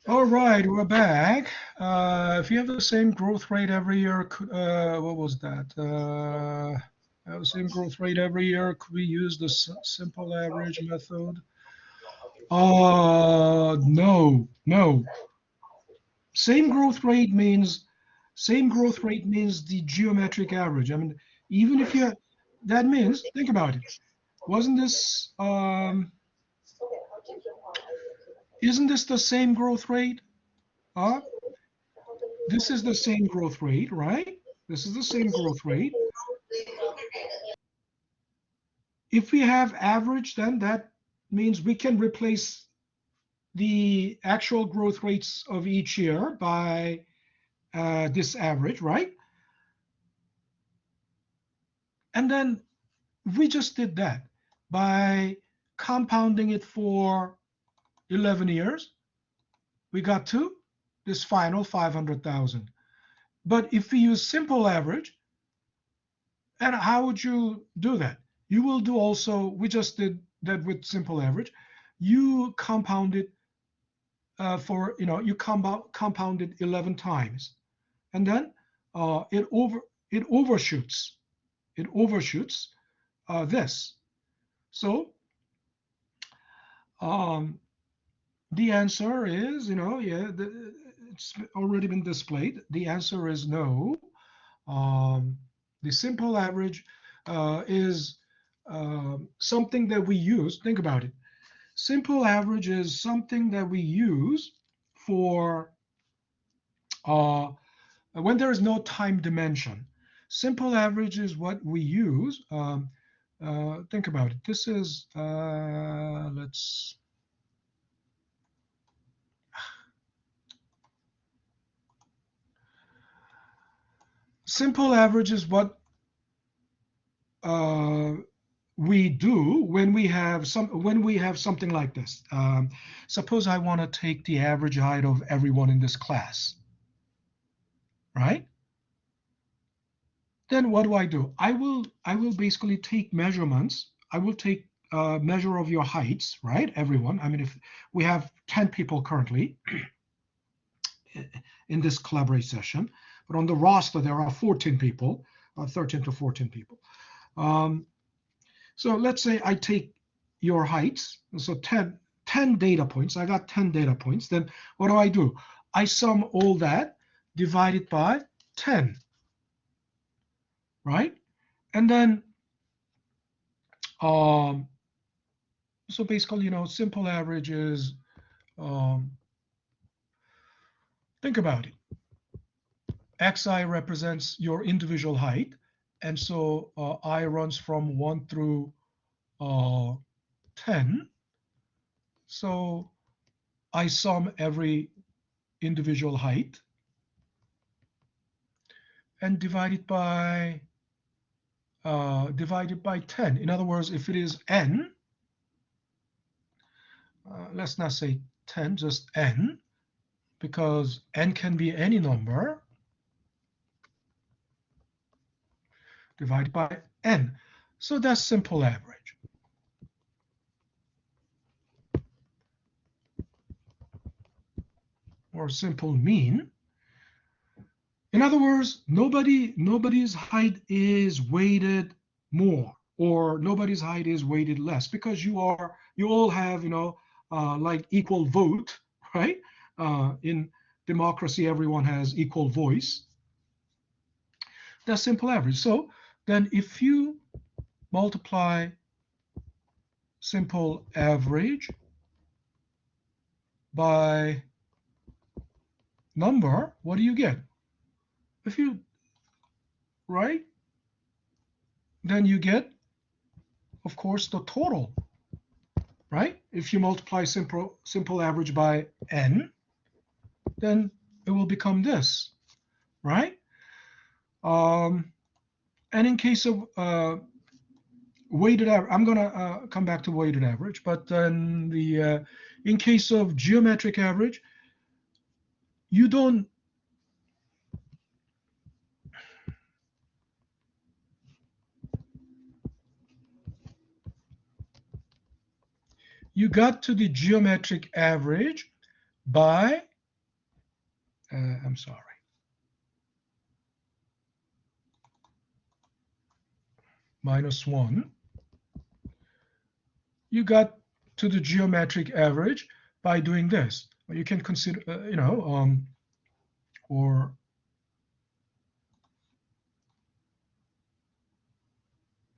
All right, we're back. If you have the same growth rate every year, what was that? Have the same growth rate every year, could we use the simple average method? No, no. Same growth rate means the geometric average. I mean, even if you, that means, think about it. Wasn't this, isn't this the same growth rate? This is the same growth rate, right? This is the same growth rate. If we have average, then that means we can replace the actual growth rates of each year by this average, right? And then we just did that by compounding it for 11 years. We got to this final 500,000. But if we use simple average, and how would you do that? You will do also, we just did that with simple average. You compound it you compound it 11 times. And then it overshoots. It overshoots this. So the answer is, it's already been displayed. The answer is no. The simple average is something that we use. Think about it. Simple average is something that we use for when there is no time dimension. Simple average is what we use. Think about it. This is, simple average is what we do when we have something like this. Suppose I want to take the average height of everyone in this class, right? Then what do? I will basically take measurements. I will take a measure of your heights, right? Everyone. I mean, if we have 10 people currently in this collaborate session, but on the roster there are 14 people, 13 to 14 people. So let's say I take your heights, so 10 data points. I got 10 data points. Then what do? I sum all that, divide it by 10, right? And then, so basically, simple average is, think about it. Xi represents your individual height. And so I runs from 1 through 10. So I sum every individual height and divide it by 10. In other words, if it is n, let's not say 10, just n, because n can be any number, divided by n. So that's simple average. Or simple mean. In other words, nobody's height is weighted more, or nobody's height is weighted less, because you all have like equal vote, right? In democracy, everyone has equal voice. That's simple average. So then if you multiply simple average by number, what do you get? If you, right? Then you get, of course, the total, right? If you multiply simple average by n, then it will become this, right? And in case of weighted average, I'm going to come back to weighted average, but then in case of geometric average, you don't you got to the geometric average by, I'm sorry, -1. You got to the geometric average by doing this. You can consider, or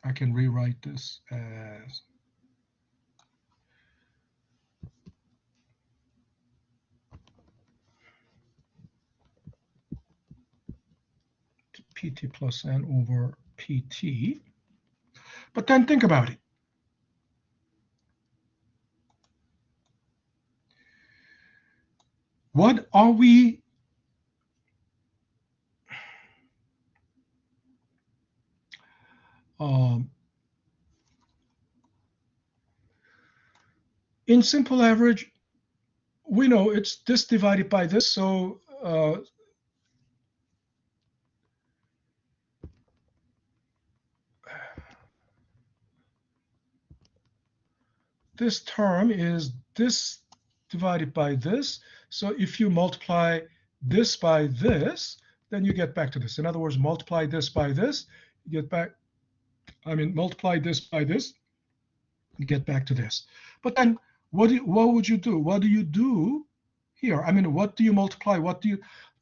I can rewrite this as PT plus N over PT. But then think about it. What are we in simple average, we know it's this divided by this, so this term is this divided by this. So if you multiply this by this, then you get back to this. In other words, multiply this by this, you get back, multiply this by this, you get back to this. But then what would you do? What do you do here? What do you multiply?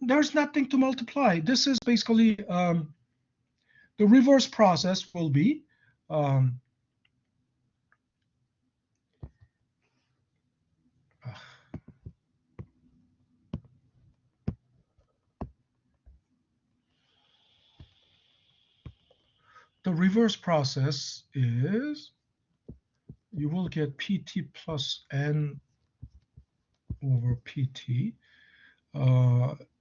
There's nothing to multiply. This is basically, the reverse process will be, the reverse process is you will get PT plus N over PT,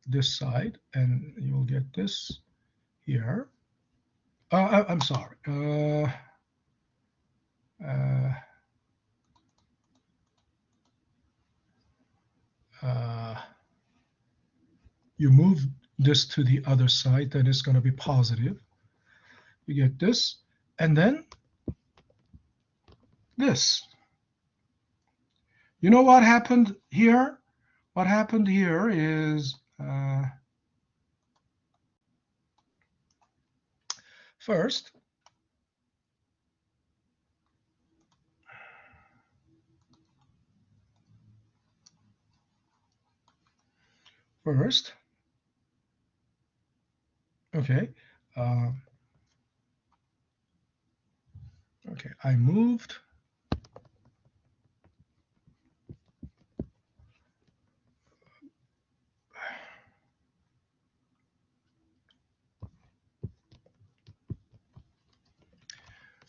this side, and you'll get this here. I'm sorry. You move this to the other side, then it's going to be positive. You get this, and then this. You know what happened here? What happened here is first, okay, okay, I moved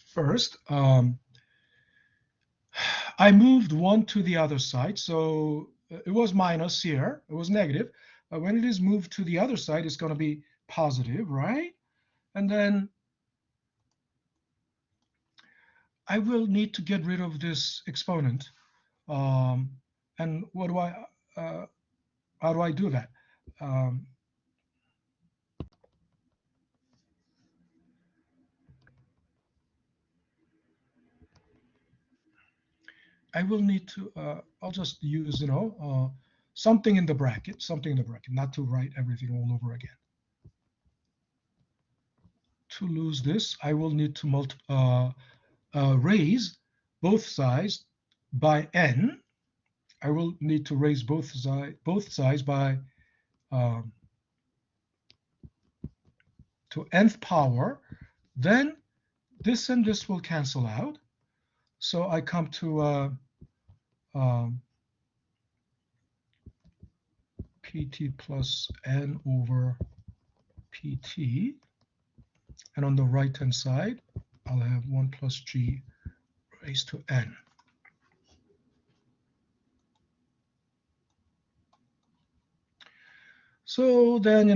first, I moved one to the other side, so it was minus here, it was negative. When it is moved to the other side, it's going to be positive, right? And then I will need to get rid of this exponent. And what do how do I do that? I will need to, I'll just use, something in the bracket, not to write everything all over again. To lose this, I will need to raise both sides by n. I will need to raise both sides by to nth power. Then this and this will cancel out. So I come to PT plus N over PT. And on the right-hand side, I'll have 1 plus G raised to N. So then,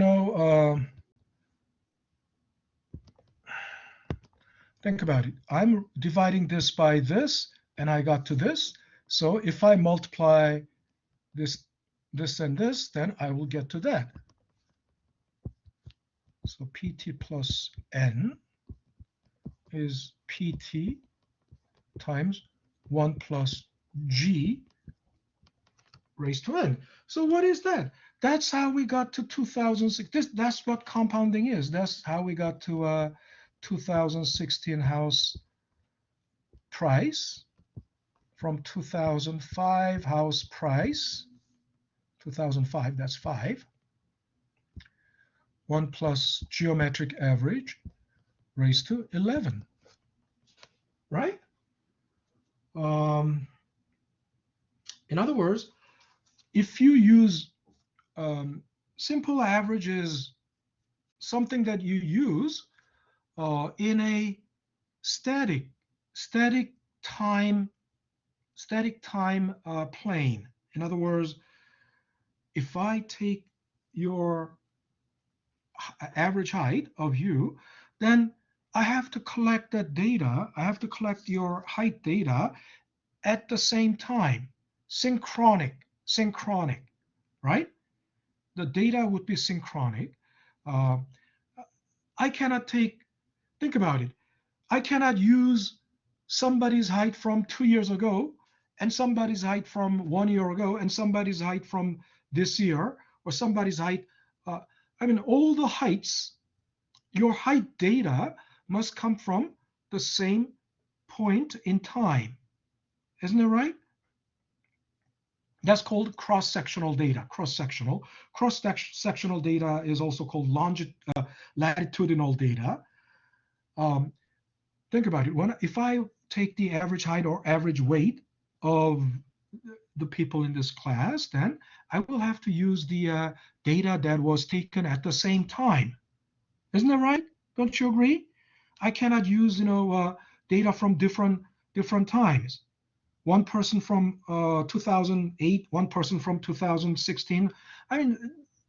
think about it. I'm dividing this by this, and I got to this. So if I multiply this and this, then I will get to that. So PT plus N is PT times 1 plus g raised to n. So what is that? That's how we got to 2006. That's what compounding is. That's how we got to 2016 house price from 2005 house price. 2005, that's 5. 1 plus geometric average raised to 11, right? In other words, if you use simple average is something that you use in a static time plane. In other words, if I take your average height of you, then I have to collect that data. I have to collect your height data at the same time, synchronic, right? The data would be synchronic. I cannot think about it. I cannot use somebody's height from 2 years ago and somebody's height from 1 year ago and somebody's height from this year or somebody's height. I mean, all the heights, your height data must come from the same point in time. Isn't it right? That's called cross-sectional data. Cross-sectional data is also called latitudinal data. Think about it. If I take the average height or average weight of the people in this class, then I will have to use the data that was taken at the same time. Isn't that right? Don't you agree? I cannot use data from different times. One person from 2008, one person from 2016. I mean,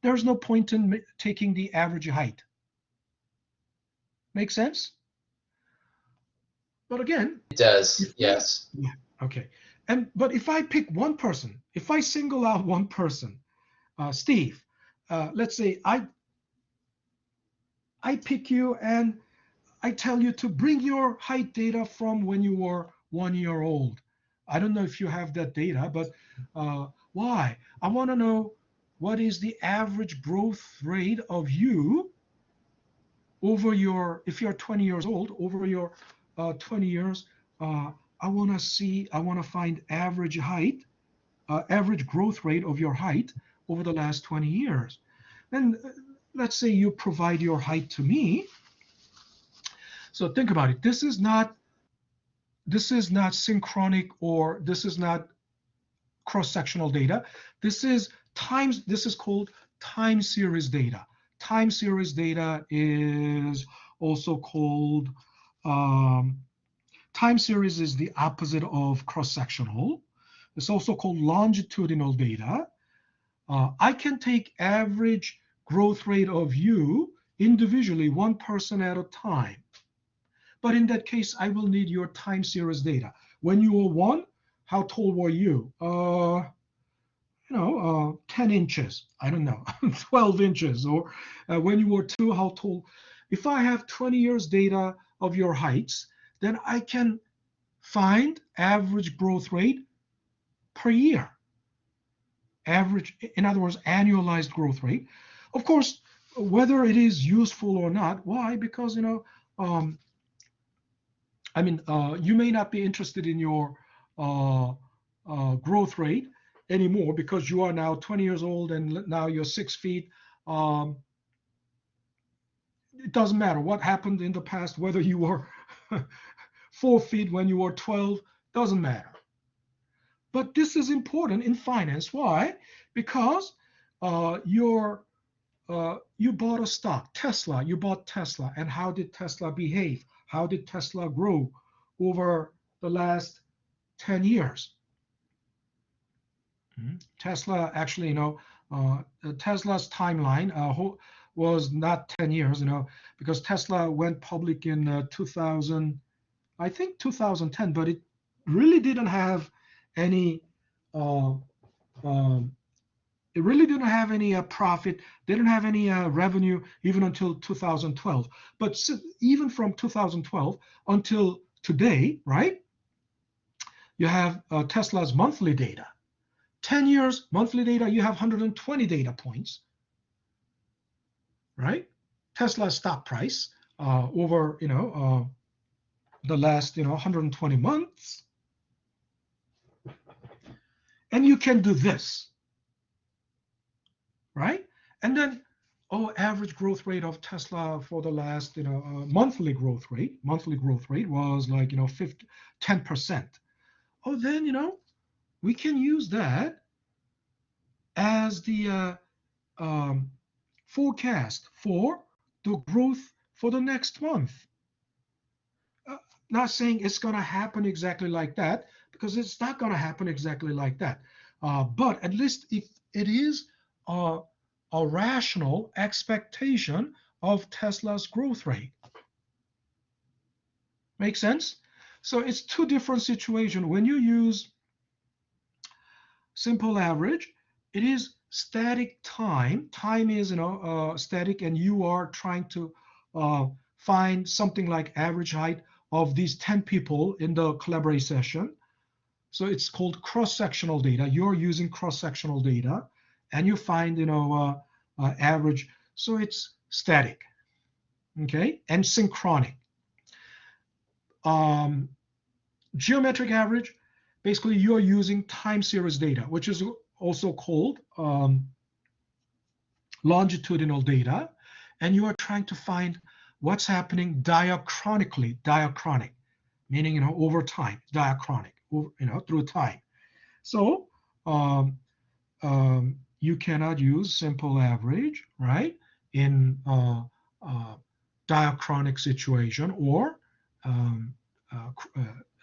there's no point in taking the average height. Make sense? But again, It does, yes. Yeah, okay. But if I pick one person, if I single out one person, Steve, let's say I pick you and I tell you to bring your height data from when you were 1 year old. I don't know if you have that data, but why? I want to know what is the average growth rate of you over your, if you're 20 years old, over your 20 years. I want to find average height, average growth rate of your height over the last 20 years. Then let's say you provide your height to me. So think about it. This is not synchronic, or this is not cross-sectional data. This is called time series data. Time series data is also called time series is the opposite of cross-sectional. It's also called longitudinal data. I can take average growth rate of you individually, one person at a time. But in that case, I will need your time series data. When you were 1, how tall were you? 10 inches. I don't know, 12 inches. Or when you were 2, how tall? If I have 20 years data of your heights, then I can find average growth rate per year. Average, in other words, annualized growth rate. Of course, whether it is useful or not. Why? Because you may not be interested in your growth rate anymore because you are now 20 years old and now you're 6 feet. It doesn't matter what happened in the past, whether you were 4 feet when you were 12, doesn't matter. But this is important in finance. Why? Because you bought a stock, Tesla. You bought Tesla, and how did Tesla behave? How did Tesla grow over the last 10 years? Tesla actually, Tesla's timeline was not 10 years, because Tesla went public in 2000, I think 2010, but it really didn't have any profit. They didn't have any revenue even until 2012. But even from 2012 until today, right? you have Tesla's monthly data. 10 years monthly data, you have 120 data points, right? Tesla's stock price over, the last, 120 months. And you can do this, right? And then, average growth rate of Tesla for the last, monthly growth rate was like, 10%. Oh, then, we can use that as the forecast for the growth for the next month. Not saying it's going to happen exactly like that, because it's not going to happen exactly like that. But at least if it is a rational expectation of Tesla's growth rate. Make sense? So it's two different situations. When you use simple average, it is static time. Time is static, and you are trying to find something like average height of these 10 people in the collaborate session. So it's called cross-sectional data. You're using cross-sectional data, and you find average. So it's static, okay, and synchronic. Geometric average, basically you're using time series data, which is also called longitudinal data, and you are trying to find what's happening diachronically, diachronic, meaning over time, diachronic, through time. So you cannot use simple average, right, in diachronic situation or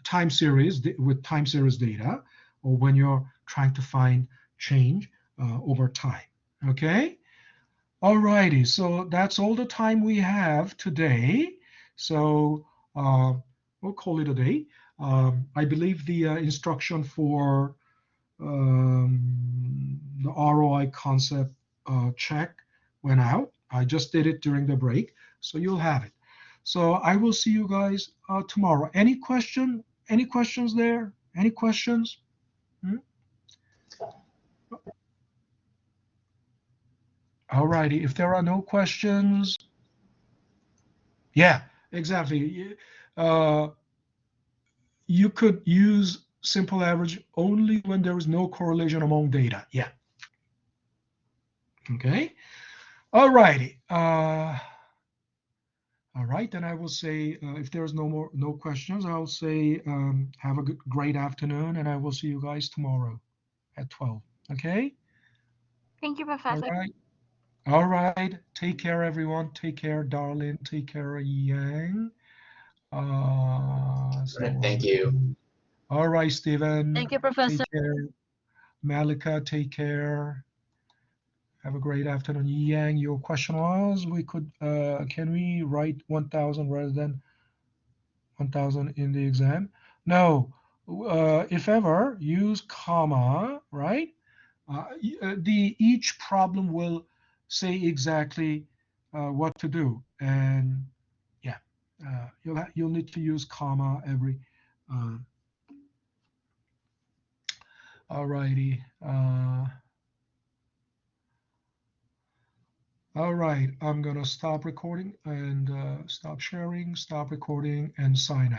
time series with time series data, or when you're trying to find change over time. Okay. All righty. So that's all the time we have today. So we'll call it a day. I believe the instruction for the ROI concept check went out. I just did it during the break, so you'll have it. So I will see you guys tomorrow. Any questions there? Any questions? All righty. If there are no questions, yeah, exactly. You could use simple average only when there is no correlation among data. Yeah. Okay. All righty. All right, then I will say, if there's no questions, I'll say have a great afternoon, and I will see you guys tomorrow at 12. Okay. Thank you, Professor. All right. All right. Take care, everyone. Take care, darling. Take care, Yang. Thank you. All right, Stephen. Thank you, Professor. Take care. Malika, take care. Have a great afternoon. Yang, your question was, can we write 1,000 rather than 1,000 in the exam? No. If ever, use comma, right? Each problem will say exactly what to do, and yeah, you'll need to use comma every. All righty. All right, I'm gonna stop recording and stop sharing, stop recording, and sign out.